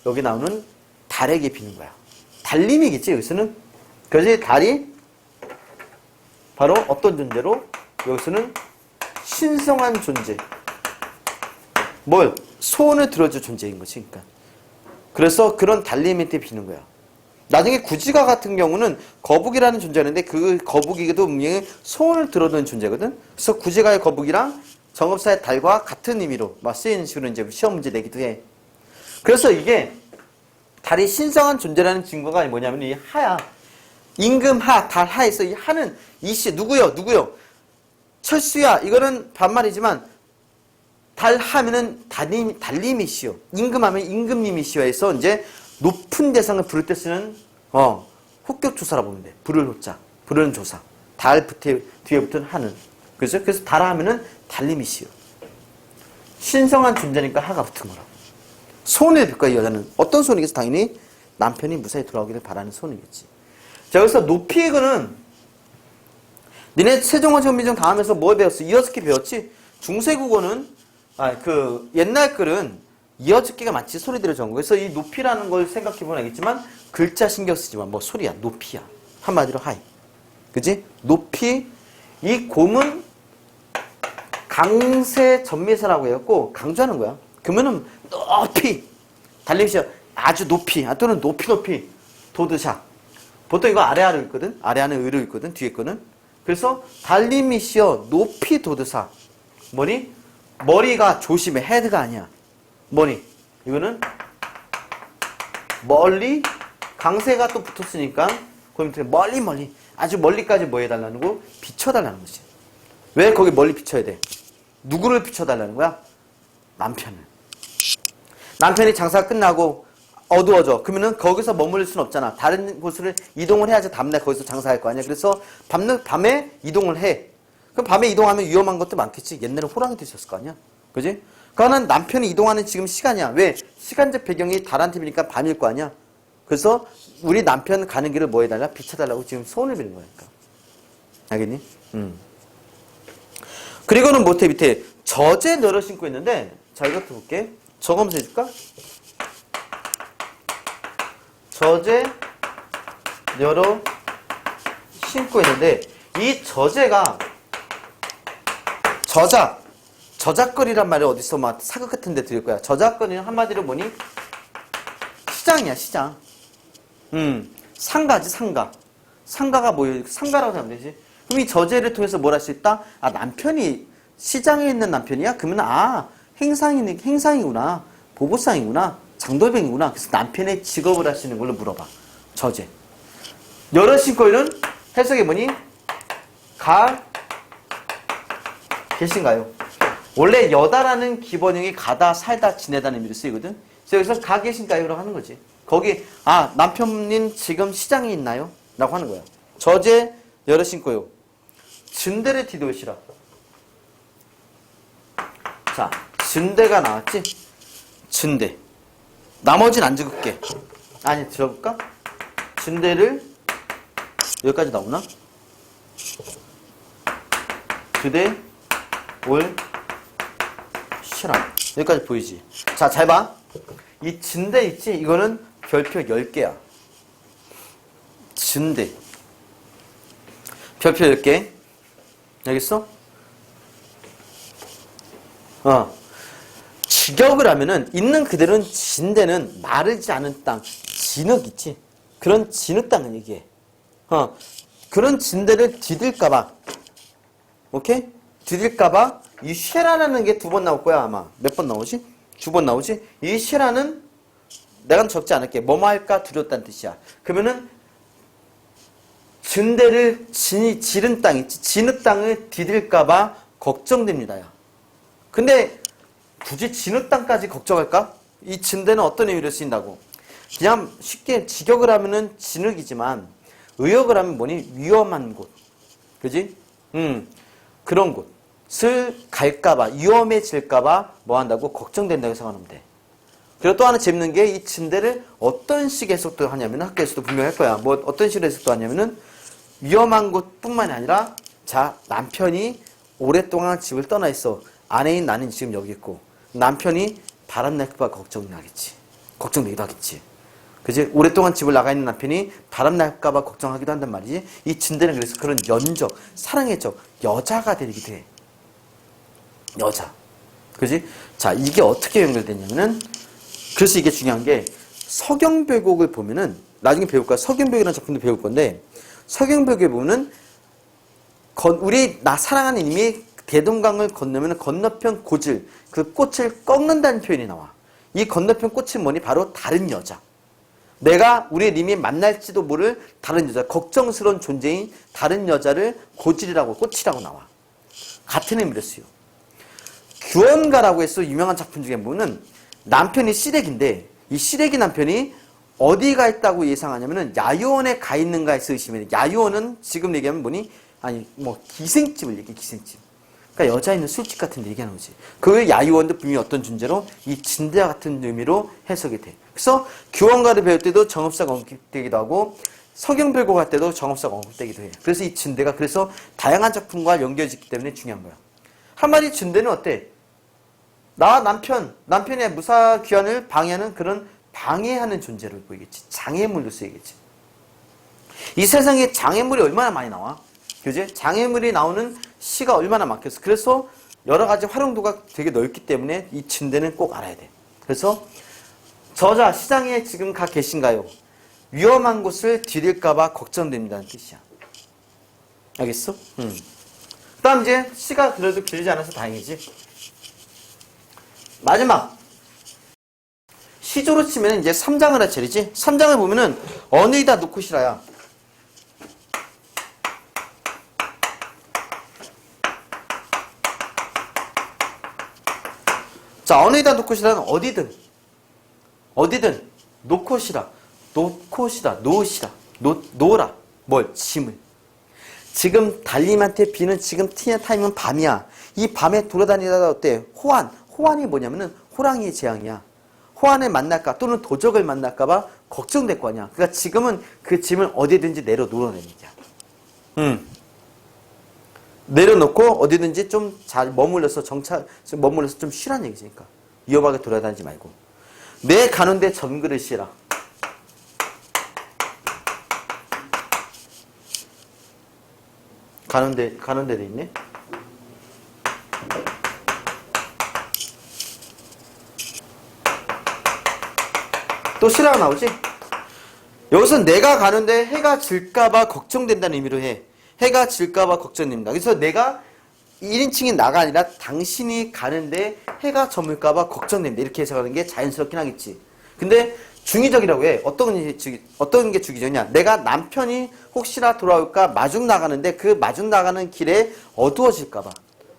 S1: 여기 나오는 달에게 비는 거야. 달님이겠지, 여기서는. 그래서 달이 바로 어떤 존재로? 여기서는 신성한 존재. 뭘? 소원을 들어줄 존재인 거지, 그러니까. 그래서 그런 달님한테 비는 거야. 나중에 구지가 같은 경우는 거북이라는 존재였는데 그 거북이도 분명히 소원을 들어주는 존재거든. 그래서 구지가의 거북이랑 정업사의 달과 같은 의미로 쓰이는 식으로 이제 시험 문제 내기도 해. 그래서 이게 달이 신성한 존재라는 증거가 뭐냐면 이 하야. 임금하, 달하에서 이 하는 이씨 누구요? 철수야. 이거는 반말이지만 달하면은 달님이시오. 임금하면 임금님이시오 해서 이제 높은 대상을 부를 때 쓰는 혹격조사라 보면 돼. 부를 호자, 부르는 조사. 달 뒤에 붙은 하는. 그죠? 그래서 달하면은 달님이시오. 신성한 존재니까 하가 붙은 거라고. 소원을 빌 거야, 이 여자는. 어떤 소원이겠어? 당연히 남편이 무사히 돌아오기를 바라는 소원이겠지. 자, 여기서 높이의 거는 니네 세종원 정비정 다하면서 뭐 배웠어? 이어듣기 배웠지? 중세국어는 옛날 글은 이어듣기가 많지, 소리들을 적은 거. 그래서 이 높이라는 걸 생각해보면 알겠지만 글자 신경 쓰지 마. 소리야, 높이야. 한마디로 하이. 그지? 높이. 이 곰은 강세 전미사라고 해갖고 강조하는 거야. 그러면은 높이 달리시오. 아주 높이. 또는 높이 도드샤. 보통 이거 아래아로 읽거든. 아래아는 의로 읽거든. 뒤에 거는. 그래서 달림이시여 높이 도드사. 뭐니? 머리가 조심해. 헤드가 아니야. 뭐니? 이거는 멀리 강세가 또 붙었으니까 그 밑에 멀리 아주 멀리까지 뭐 해달라는 거? 비춰달라는 거지. 왜 거기 멀리 비춰야 돼? 누구를 비춰달라는 거야? 남편을. 남편이 장사가 끝나고 어두워져. 그러면은 거기서 머무를 수는 없잖아. 다른 곳을 이동을 해야지 다음날 거기서 장사할 거 아니야. 그래서 밤에 이동을 해. 그럼 밤에 이동하면 위험한 것도 많겠지. 옛날에 호랑이도 있었을 거 아니야. 그지? 그거는 남편이 이동하는 지금 시간이야. 왜? 시간적 배경이 달한테 비니까 밤일 거 아니야. 그래서 우리 남편 가는 길을 뭐 해달라? 비춰달라고 지금 소원을 비는 거니까. 알겠니? 그리고는 밑에 저제 너를 신고 있는데, 자, 이것도 볼게. 적으면서 해줄까? 저제 여러 신고 있는데 이 저제가 저작거리란 말을 어디서 막 사극 같은 데 들을 거야. 저작거리는 한마디로 뭐니? 시장이야, 시장. 상가지, 상가. 상가가 뭐예요? 상가라고 하면 되지. 그럼 이 저제를 통해서 뭘 할 수 있다? 아, 남편이 시장에 있는 남편이야? 그러면 행상이구나. 보보상이구나. 장돌뱅이구나. 그래서 남편의 직업을 하시는 걸로 물어봐. 저제. 여러신거에는 해석이 뭐니? 계신가요? 원래 여다라는 기본형이 가다, 살다, 지내다는 의미로 쓰이거든. 그래서 여기서 가 계신가요? 라고 하는 거지. 거기 남편님 지금 시장에 있나요? 라고 하는 거야. 저제 여러신거요. 증대를 뒤도시라. 자, 증대가 나왔지? 증대. 나머지는 안 적을게. 아니, 들어볼까? 증대를 여기까지 나오나? 그대 올 시라. 여기까지 보이지? 자, 잘 봐. 이 증대 있지? 이거는 별표 10개야. 증대. 별표 10개. 알겠어? 직역을 하면은 있는 그대로는 진대는 마르지 않은 땅, 진흙 있지? 그런 진흙 땅을 얘기해. 그런 진대를 디딜까봐. 오케이? 디딜까봐 이 쉐라라는 게 2번 나올 거야 아마. 몇 번 나오지? 2번 나오지? 이 쉐라는 내가 적지 않을게. 뭐뭐 할까 두렵다는 뜻이야. 그러면은 증대를 지른 땅 있지? 진흙 땅을 디딜까봐 걱정됩니다. 야. 근데 굳이 진흙 땅까지 걱정할까? 이 증대는 어떤 의미로 쓰인다고? 그냥 쉽게 직역을 하면은 진흙이지만 의역을 하면 뭐니? 위험한 곳. 그지? 그런 곳을 갈까봐, 위험해질까봐 뭐 한다고? 걱정된다고 생각하면 돼. 그리고 또 하나 재밌는 게 이 증대를 어떤 식의 해석도 하냐면 학교에서도 분명히 할 거야. 뭐 어떤 식으로 해석도 하냐면은 위험한 곳뿐만이 아니라 자, 남편이 오랫동안 집을 떠나 있어. 아내인 나는 지금 여기 있고 남편이 바람날까봐 걱정나겠지. 걱정되기도 하겠지. 그지? 오랫동안 집을 나가 있는 남편이 바람날까봐 걱정하기도 한단 말이지. 이 진대는 그래서 그런 연적, 사랑의 적, 여자가 되기도 해. 여자. 그지? 자, 이게 어떻게 연결되냐면은 그래서 이게 중요한 게 서경별곡을 보면은 나중에 배울 거야. 서경별곡이라는 작품도 배울 건데 서경별곡에 보면은 우리 나 사랑하는 이미 대동강을 건너면 건너편 고질, 그 꽃을 꺾는다는 표현이 나와. 이 건너편 꽃은 뭐니? 바로 다른 여자. 내가 우리 님이 만날지도 모를 다른 여자, 걱정스러운 존재인 다른 여자를 고질이라고, 꽃이라고 나와. 같은 의미로 쓰여. 규원가라고 해서 유명한 작품 중에 보면은 남편이 시래기인데 이 시래기 남편이 어디 가 있다고 예상하냐면은 야유원에 가 있는가 해서 의심해요. 야유원은 지금 얘기하면 뭐니? 아니, 뭐 기생집을 얘기해, 기생집. 그러니까 여자 있는 술집 같은 데 얘기하는 거지. 그 야유원도 분명히 어떤 존재로 이 진대와 같은 의미로 해석이 돼. 그래서 규원가를 배울 때도 정업사가 언급되기도 하고 서경별곡 할 때도 정업사가 언급되기도 해. 그래서 이 진대가 그래서 다양한 작품과 연결짓기 때문에 중요한 거야. 한마디 진대는 어때? 나 남편의 무사귀환을 방해하는 그런 방해하는 존재를 보이겠지. 장애물로 쓰이겠지. 이 세상에 장애물이 얼마나 많이 나와? 그지? 장애물이 나오는 시가 얼마나 많겠어. 그래서 여러 가지 활용도가 되게 넓기 때문에 이 진대는 꼭 알아야 돼. 그래서 저자 시장에 지금 가 계신가요? 위험한 곳을 디딜까봐 걱정됩니다는 뜻이야. 알겠어? 그 다음 이제 시가 그래도 길지 않아서 다행이지. 마지막 시조로 치면 이제 3장을 할 차례지. 3장을 보면은 어느이다 놓고 시라야. 자, 어느이다 놓고 시라는 어디든 놓고 시라. 놓으시라. 놓으라. 뭘? 짐을. 지금 달님한테 비는 지금 타임은 밤이야. 이 밤에 돌아다니다가 어때? 호환이 뭐냐면은 호랑이의 재앙이야. 호환을 만날까 또는 도적을 만날까봐 걱정될 거 아니야. 그러니까 지금은 그 짐을 어디든지 내려놓으라는 얘기야. 내려놓고 어디든지 좀 잘 머물러서 좀 쉬라는 얘기지. 그러니까 위험하게 돌아다니지 말고. 내 가는데 전글을 씌라. 가는데 돼 있네. 또 실화가 나오지? 여기서 내가 가는데 해가 질까봐 걱정된다는 의미로 해. 해가 질까봐 걱정됩니다. 그래서 내가 1인칭인 나가 아니라 당신이 가는데 해가 저물까봐 걱정됩니다. 이렇게 해석하는 게 자연스럽긴 하겠지. 근데 중의적이라고 해. 어떤 게 중의적이냐. 내가 남편이 혹시나 돌아올까 마중 나가는데 그 마중 나가는 길에 어두워질까봐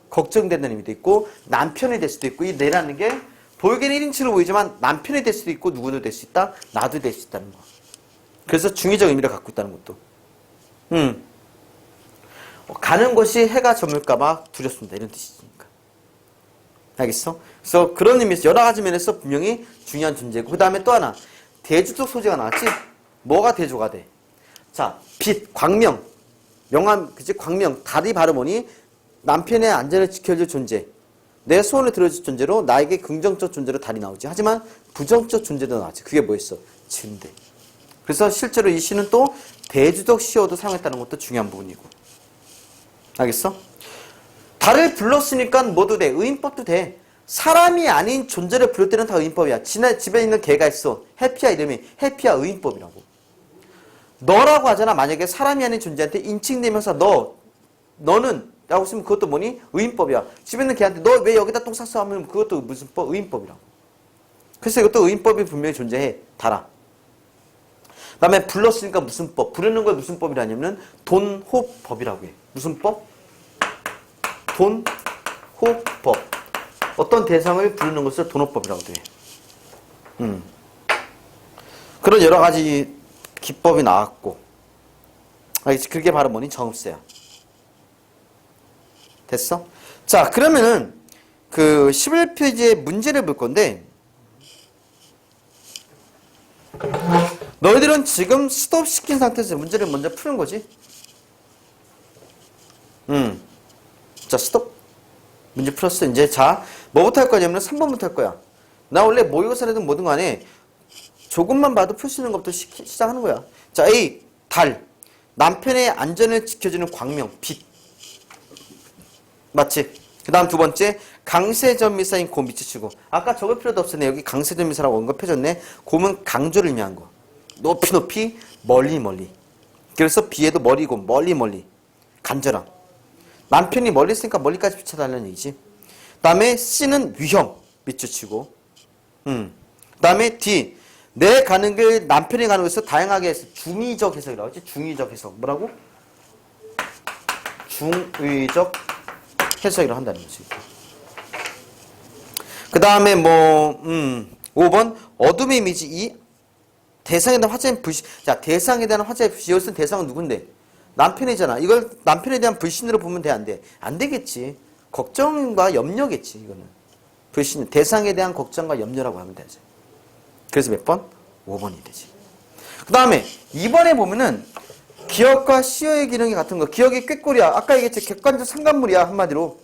S1: 걱정된다는 의미도 있고 남편이 될 수도 있고 이 내라는 게 보이기는 1인칭으로 보이지만 남편이 될 수도 있고 누구도 될 수 있다. 나도 될 수 있다는 거. 그래서 중의적 의미를 갖고 있다는 것도. 가는 것이 해가 저물까봐 두렵습니다. 이런 뜻이니까. 알겠어? 그래서 그런 의미에서 여러 가지 면에서 분명히 중요한 존재고 그 다음에 또 하나 대주적 소재가 나왔지? 뭐가 대조가 돼? 자, 빛, 광명, 명암, 그치? 광명, 달이 바로 뭐니? 남편의 안전을 지켜줄 존재, 내 소원을 들어줄 존재로 나에게 긍정적 존재로 달이 나오지. 하지만 부정적 존재도 나왔지. 그게 뭐였어? 증대. 그래서 실제로 이 시는 또 대주적 시어도 사용했다는 것도 중요한 부분이고. 알겠어? 달을 불렀으니까 뭐도 돼? 의인법도 돼. 사람이 아닌 존재를 부를 때는 다 의인법이야. 집에 있는 개가 있어. 해피야 이름이. 해피야 의인법이라고. 너라고 하잖아. 만약에 사람이 아닌 존재한테 인칭되면서 너는 라고 쓰면 그것도 뭐니? 의인법이야. 집에 있는 개한테 너 왜 여기다 똥 쌌어? 하면 그것도 무슨 법? 의인법이라고. 그래서 이것도 의인법이 분명히 존재해. 달아. 그 다음에 불렀으니까 무슨 법? 부르는 걸 무슨 법이라냐면 돈호법이라고 해. 무슨 법? 돈호법. 어떤 대상을 부르는 것을 돈호법이라고도 해. 그런 여러 가지 기법이 나왔고. 그게 바로 뭐니? 정읍세야. 됐어? 자, 그러면은 그 11페이지에 문제를 볼 건데 너희들은 지금 스톱시킨 상태에서 문제를 먼저 푸는 거지? 자, 스톱. 문제 풀었어. 이제 자, 뭐부터 할 거냐면 3번부터 할 거야. 나 원래 모의고사라든 뭐든 간에 조금만 봐도 풀 수 있는 것부터 시작하는 거야. 자, A. 달. 남편의 안전을 지켜주는 광명, 빛. 맞지? 그 다음 두 번째, 강세전미사인 고 밑줄 치고. 아까 적을 필요도 없었네. 여기 강세전미사라고 언급해줬네. 곰은 강조를 의미한 거. 높이 높이, 멀리 멀리. 그래서 비에도 머리고, 멀리 멀리. 간절함. 남편이 멀리 있으니까 멀리까지 비춰달라는 얘기지. 그 다음에 C는 위험. 밑줄 치고. 그 다음에 D. 내 가는 길, 남편이 가는 곳에서 다양하게 해서 중의적 해석이라고 하지. 중의적 해석. 뭐라고? 중의적 해석이라고 한다는 거지. 그 다음에 5번 어둠의 이미지 2 대상에 대한 화자의 불신. 자, 대상에 대한 화자의 불신. 여기서 대상은 누군데? 남편이잖아. 이걸 남편에 대한 불신으로 보면 돼, 안 돼? 안 되겠지. 걱정과 염려겠지, 이거는. 불신, 대상에 대한 걱정과 염려라고 하면 되지. 그래서 몇 번? 5번이 되지. 그 다음에 2번에 보면은 기억과 시어의 기능이 같은 거. 기억이 꾀꼬리야. 아까 얘기했지. 객관적 상관물이야. 한마디로.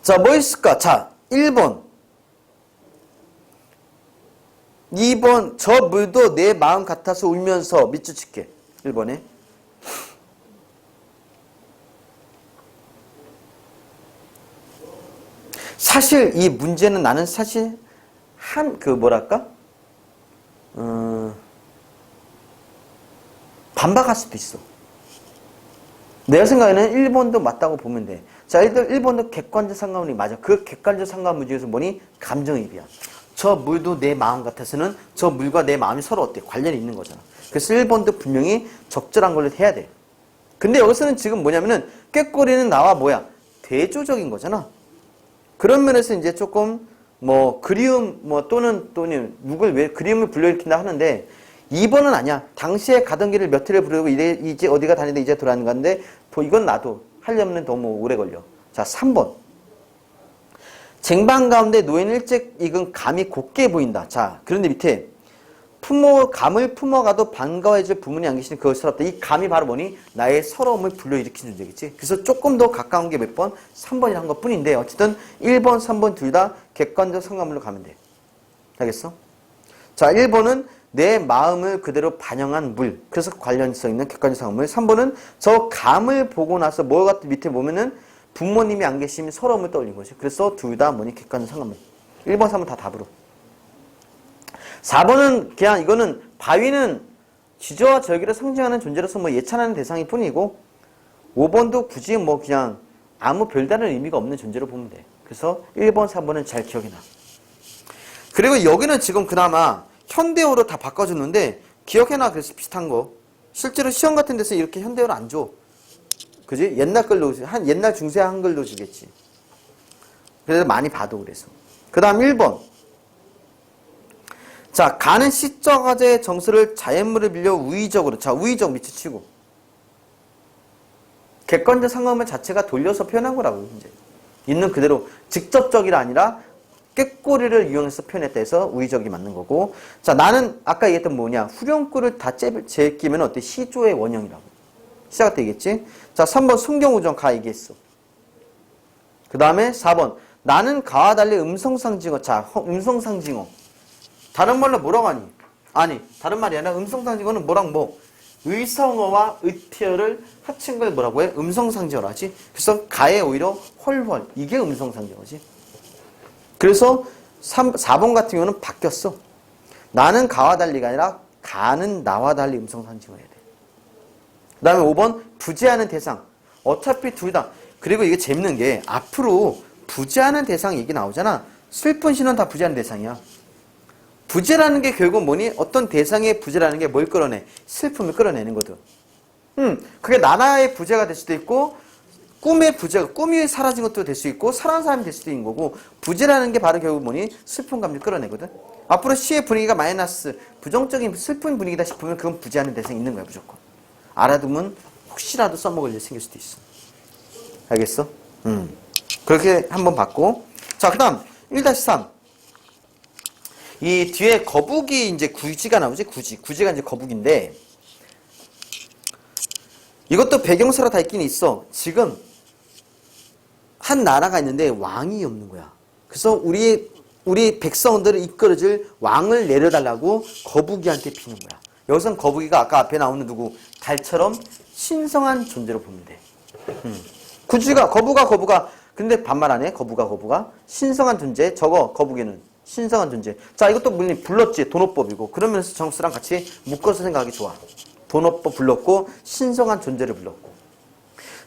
S1: 자, 뭐 있을까? 자, 1번. 2번. 저 물도 내 마음 같아서 울면서 밑줄 칠게. 1번에. 사실 이 문제는 나는 사실 반박할 수도 있어. 내가 생각에는 1번도 맞다고 보면 돼. 자, 1번도 객관적 상관물이 맞아. 그 객관적 상관물 중에서 뭐니? 감정이입이야. 저 물도 내 마음 같아서는 저 물과 내 마음이 서로 어때? 관련이 있는 거잖아. 그래서 1번도 분명히 적절한 걸로 해야 돼. 근데 여기서는 지금 뭐냐면은 꾀꼬리는 나와 뭐야? 대조적인 거잖아. 그런 면에서 이제 조금 그리움 또는 누굴 왜 그리움을 불러일으킨다 하는데 2번은 아니야. 당시에 가던 길을 몇 회를 부르고 이제 어디가 다니는데 이제 돌아가는 건데 이건 나도 하려면 너무 오래 걸려. 자, 3번. 쟁반 가운데 놓인 일찍 익은 감이 곱게 보인다. 자, 그런데 밑에 감을 품어가도 반가워해줄 부모님이 안 계시니 그걸 서럽다. 이 감이 바로 뭐니? 나의 서러움을 불러일으킨 존재겠지. 그래서 조금 더 가까운 게 몇 번? 3번이라는 것 뿐인데 어쨌든 1번, 3번 둘 다 객관적 상관물로 가면 돼. 알겠어? 자, 1번은 내 마음을 그대로 반영한 물. 그래서 관련성 있는 객관적 상황물. 3번은 저 감을 보고 나서 뭐 같은 밑에 보면은 부모님이 안 계시면 서러움을 떠올린 거죠. 그래서 둘 다 뭐니 객관적 상황물. 1번, 3번 다 답으로. 4번은 그냥 이거는 바위는 지저와 절기를 상징하는 존재로서 뭐 예찬하는 대상일 뿐이고 5번도 굳이 뭐 그냥 아무 별다른 의미가 없는 존재로 보면 돼. 그래서 1번, 3번은 잘 기억이 나. 그리고 여기는 지금 그나마 현대어로 다 바꿔줬는데 기억해놔. 그래서 비슷한 거. 실제로 시험 같은 데서 이렇게 현대어를 안 줘. 그지? 옛날 걸로, 옛날 중세 한글로 주겠지. 그래서 많이 봐도 그래서. 그 다음 1번. 자, 가는 시적화제의 정수를 자연물을 빌려 우의적으로. 자, 우의적 밑에 치고. 객관적 상황물 자체가 돌려서 표현한 거라고, 이제. 있는 그대로. 직접적이라 아니라 꾀꼬리를 이용해서 표현했다 해서 우의적이 맞는 거고. 자, 나는 아까 얘기했던 뭐냐. 후렴구를 다 제끼면 어때? 시조의 원형이라고. 시작할 때 얘기했지? 자, 3번 순경우정 가 얘기했어. 그 다음에 4번. 나는 가와 달리 음성상징어. 자, 음성상징어. 다른 말로 뭐라고 하니? 아니, 다른 말이 아니라 음성상징어는 뭐랑 뭐? 의성어와 의태어를 합친 걸 뭐라고 해? 음성상징어라 하지? 그래서 가에 오히려 헐헐. 이게 음성상징어지. 그래서 4번 같은 경우는 바뀌었어. 나는 가와 달리가 아니라 가는 나와 달리 음성상징어 해야 돼. 그 다음에 5번 부재하는 대상. 어차피 둘 다. 그리고 이게 재밌는 게 앞으로 부재하는 대상 얘기 나오잖아. 슬픈 시는 다 부재하는 대상이야. 부재라는 게 결국 뭐니? 어떤 대상의 부재라는 게 뭘 끌어내? 슬픔을 끌어내는 거든. 그게 나라의 부재가 될 수도 있고 꿈의 부재가, 꿈이 사라진 것도 될 수 있고 사랑하는 사람이 될 수도 있는 거고 부재라는 게 바로 결국 뭐니? 슬픈 감정을 끌어내거든. 앞으로 시의 분위기가 마이너스, 부정적인 슬픈 분위기다 싶으면 그건 부재하는 대상이 있는 거야 무조건. 알아두면 혹시라도 써먹을 일 생길 수도 있어. 알겠어? 그렇게 한번 봤고. 자, 그 다음 1-3. 이 뒤에 거북이 이제 구지가 나오지? 구지가 이제 거북인데 이것도 배경사로 다 있긴 있어. 지금 한 나라가 있는데 왕이 없는 거야. 그래서 우리 백성들을 이끌어줄 왕을 내려달라고 거북이한테 피는 거야. 여기선 거북이가 아까 앞에 나오는 누구? 달처럼 신성한 존재로 보면 돼. 구지가 거부가 근데 반말하네. 거부가 신성한 존재. 저거 거북이는 신성한 존재. 자, 이것도 물론 불렀지. 돈어법이고. 그러면서 정수랑 같이 묶어서 생각하기 좋아. 돈어법 불렀고 신성한 존재를 불렀고.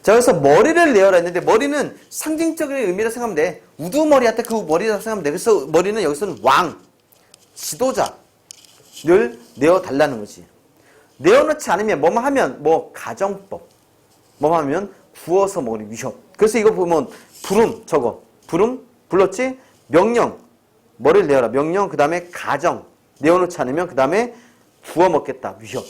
S1: 자, 그래서 머리를 내어라 했는데 머리는 상징적인 의미라 생각하면 돼. 우두머리한테 그 머리라고 생각하면 돼. 그래서 머리는 여기서는 왕, 지도자를 내어달라는 거지. 내어놓지 않으면 뭐만 하면 뭐 가정법, 뭐만 하면 구워서 먹으니 위협. 그래서 이거 보면 부름 불렀지. 명령, 머리를 내어라. 명령, 그 다음에 가정, 내어놓지 않으면 그 다음에 구워 먹겠다. 위협.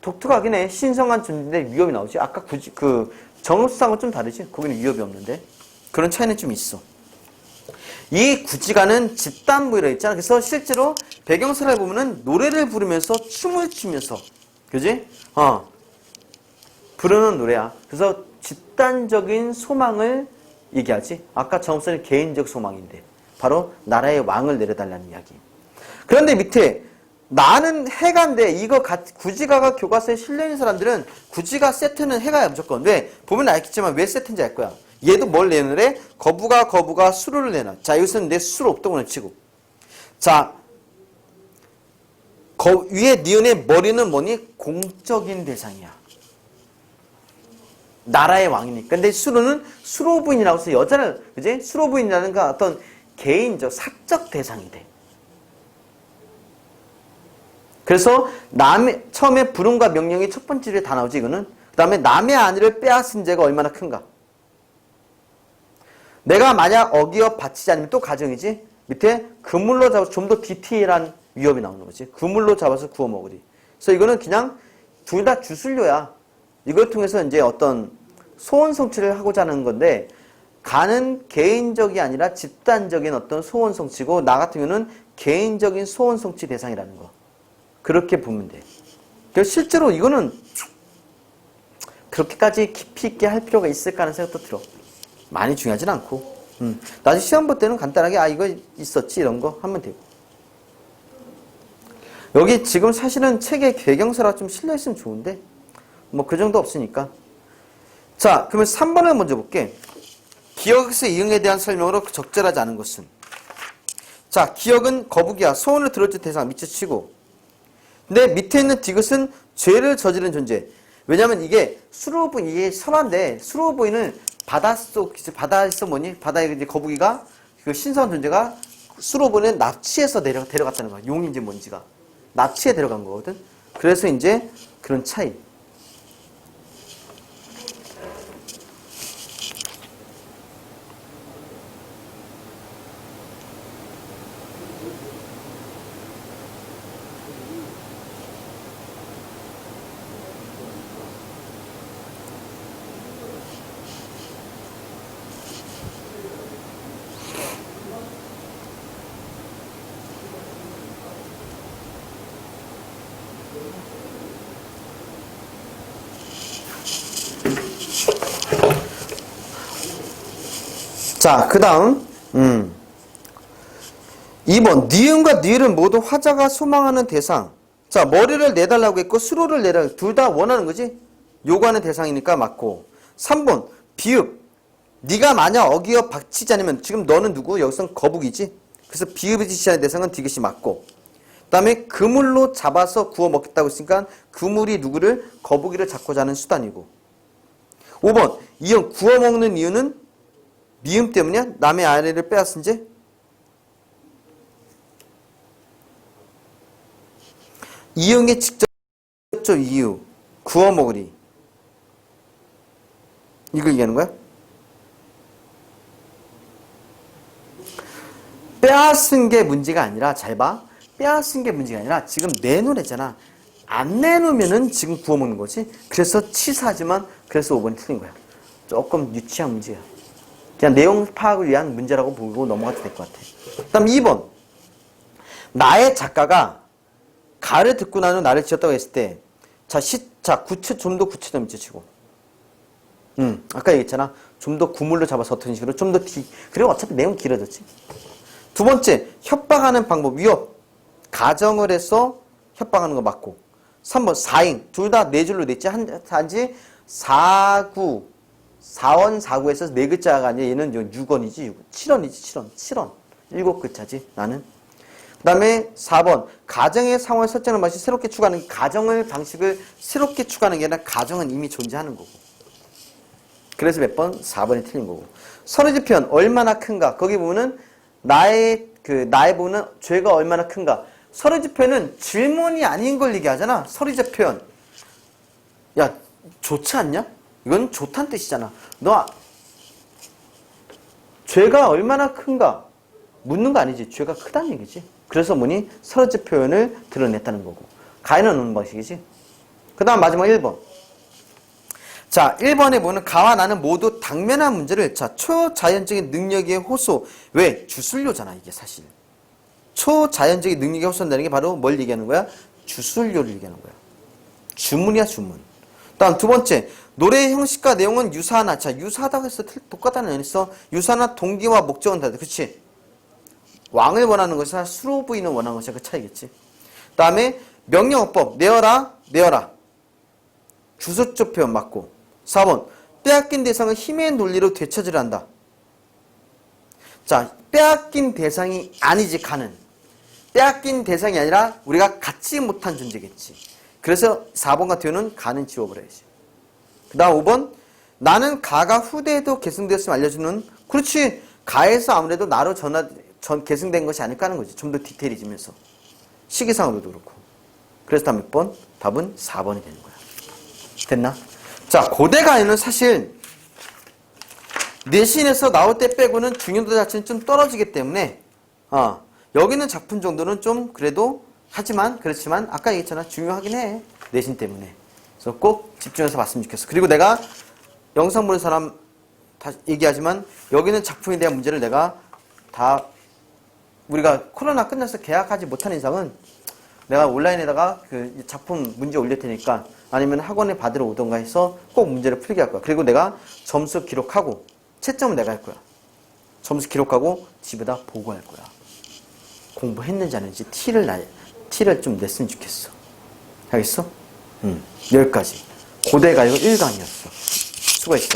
S1: 독특하긴 해. 신성한 존재인데 위협이 나오지. 아까 그 정수상은 좀 다르지. 거기는 위협이 없는데. 그런 차이는 좀 있어. 이 구지가는 집단부위라 했잖아. 그래서 실제로 배경사를 보면은 노래를 부르면서 춤을 추면서, 그지? 부르는 노래야. 그래서 집단적인 소망을 얘기하지. 아까 정수는 개인적 소망인데 바로 나라의 왕을 내려달라는 이야기. 그런데 밑에 나는 해가인데 이거 구지가가 교과서에 실려있는 사람들은 구지가 세트는 해가야 무조건. 왜? 보면 알겠지만 왜 세트인지 알 거야. 얘도 뭘 내놓으래? 거부가 수로를 내놔. 자, 여기서는 내 수로 없동을 치고. 자, 위에 니은의 머리는 뭐니? 공적인 대상이야. 나라의 왕이니까. 근데 수로는 수로부인이라고 해서 여자를, 그지? 수로부인이라는 건 어떤 개인적, 사적 대상이 돼. 그래서 처음에 부름과 명령이 첫 번째 줄에 다 나오지, 이거는. 그 다음에 남의 아내를 빼앗은 죄가 얼마나 큰가. 내가 만약 어기어 바치지 않으면 또 가정이지. 밑에 그물로 잡아서 좀 더 디테일한 위협이 나오는 거지. 그물로 잡아서 구워 먹으리. 그래서 이거는 그냥 둘 다 주술료야. 이걸 통해서 이제 어떤 소원 성취를 하고자 하는 건데, 가는 개인적이 아니라 집단적인 어떤 소원 성취고, 나 같은 경우는 개인적인 소원 성취 대상이라는 거. 그렇게 보면 돼. 그래서 실제로 이거는 그렇게까지 깊이 있게 할 필요가 있을까 하는 생각도 들어. 많이 중요하진 않고. 나중에 시험 볼 때는 간단하게 이거 있었지 이런 거 하면 되고. 여기 지금 사실은 책에 개경사라 좀 실려있으면 좋은데 뭐 그 정도 없으니까. 자, 그러면 3번을 먼저 볼게. 기억에서 이응에 대한 설명으로 적절하지 않은 것은. 자, 기억은 거북이야. 소원을 들어줄 대상 밑에 치고. 근데 밑에 있는 디귿은 죄를 저지른 존재. 왜냐면 이게 수로부인, 이게 설화인데 수로부인은 바다에서 뭐니? 바다에 이제 거북이가 그 신성한 존재가 수로부인은 납치해서 데려갔다는 거야. 용인지 뭔지가. 납치해 데려간 거거든. 그래서 이제 그런 차이. 자, 그 다음 2번 니은과 니을은 모두 화자가 소망하는 대상. 자, 머리를 내달라고 했고 수로를 내달라고, 둘 다 원하는 거지. 요구하는 대상이니까 맞고. 3번 비읍, 네가 만약 어기어 박치지 않으면, 지금 너는 누구? 여기서는 거북이지. 그래서 비읍이 지시하는 대상은 디귿이 맞고. 그 다음에 그물로 잡아서 구워 먹겠다고 했으니까 그물이 누구를? 거북이를 잡고자 하는 수단이고. 5번 이응, 구워 먹는 이유는 미음 때문이야? 남의 아내를 빼앗은지? 이응의 직접적 이유, 구워 먹으리. 이걸 얘기하는 거야? 빼앗은 게 문제가 아니라, 잘 봐. 빼앗은 게 문제가 아니라 지금 내놓으랬잖아. 안 내놓으면은 지금 구워 먹는 거지. 그래서 치사하지만 그래서 5번이 틀린 거야. 조금 유치한 문제야. 그냥 내용 파악을 위한 문제라고 보고 넘어가도 될 것 같아. 그 다음 2번. 나의 작가가 가를 듣고 난 후 나를 지었다고 했을 때, 좀 더 구체적 밑치고. 아까 얘기했잖아. 좀 더 구물로 잡아서 어떤 식으로 좀 더 그리고 어차피 내용 길어졌지. 두 번째, 협박하는 방법, 위협. 가정을 해서 협박하는 거 맞고. 3번, 사잉. 둘 다 네 줄로 냈지. 단지 4원4구에서 네 글자가 아니라 얘는 6원이지. 7원이지. 7원. 7글자지. 나는. 그 다음에 4번. 가정의 상황을 설정하는 방식 새롭게 추가하는, 가정을 방식을 새롭게 추가하는 게 아니라 가정은 이미 존재하는 거고. 그래서 몇 번? 4번이 틀린 거고. 서류지 표현, 얼마나 큰가. 거기 보면은 나의 부분은 죄가 얼마나 큰가. 서류지 표현은 질문이 아닌 걸 얘기하잖아. 서류지 표현. 야, 좋지 않냐? 이건 좋다는 뜻이잖아. 너 죄가 얼마나 큰가 묻는 거 아니지. 죄가 크다는 얘기지. 그래서 뭐니? 서류지 표현을 드러냈다는 거고. 가해는 오는 방식이지. 그 다음 마지막 1번. 자, 1번에 보면 가와 나는 모두 당면한 문제를, 자, 초자연적인 능력의 호소. 왜? 주술료잖아, 이게 사실. 초자연적인 능력의 호소한다는 게 바로 뭘 얘기하는 거야? 주술료를 얘기하는 거야. 주문이야, 주문. 다음 두 번째, 노래의 형식과 내용은 유사하나. 자, 유사하다고 해서 똑같다는 의미에서 유사하나 동기와 목적은 다르다. 그치? 왕을 원하는 것이나 수로 부인을 원하는 것이 그 차이겠지. 그 다음에 명령어법, 내어라, 내어라. 주소적 표현 맞고. 4번, 빼앗긴 대상을 힘의 논리로 되찾으려 한다. 자, 빼앗긴 대상이 아니지, 가는. 빼앗긴 대상이 아니라 우리가 갖지 못한 존재겠지. 그래서 4번 같은 경우는 가는 지워버려야지. 그 다음 5번, 나는 가가 후대에도 계승되었음을 알려주는, 그렇지. 가에서 아무래도 나로 계승된 것이 아닐까 하는 거지. 좀 더 디테일해지면서. 시기상으로도 그렇고. 그래서 다음 몇 번? 답은 4번이 되는 거야. 됐나? 자, 고대 가에는 사실 내신에서 나올 때 빼고는 중요도 자체는 좀 떨어지기 때문에 여기는 작품 정도는 좀 그래도 그렇지만 아까 얘기했잖아. 중요하긴 해. 내신 때문에. 그래서 꼭 집중해서 봤으면 좋겠어. 그리고 내가 영상 보는 사람 다 얘기하지만 여기는 작품에 대한 문제를 내가 다 우리가 코로나 끝나서 계약하지 못한 이상은 내가 온라인에다가 그 작품 문제 올릴 테니까 아니면 학원에 받으러 오던가 해서 꼭 문제를 풀게 할 거야. 그리고 내가 점수 기록하고 채점은 내가 할 거야. 점수 기록하고 집에다 보고할 거야. 공부했는지 안 했는지 티를 티를 좀 냈으면 좋겠어. 알겠어? 여기까지. 고대 가요 1강이었어. 수고했어.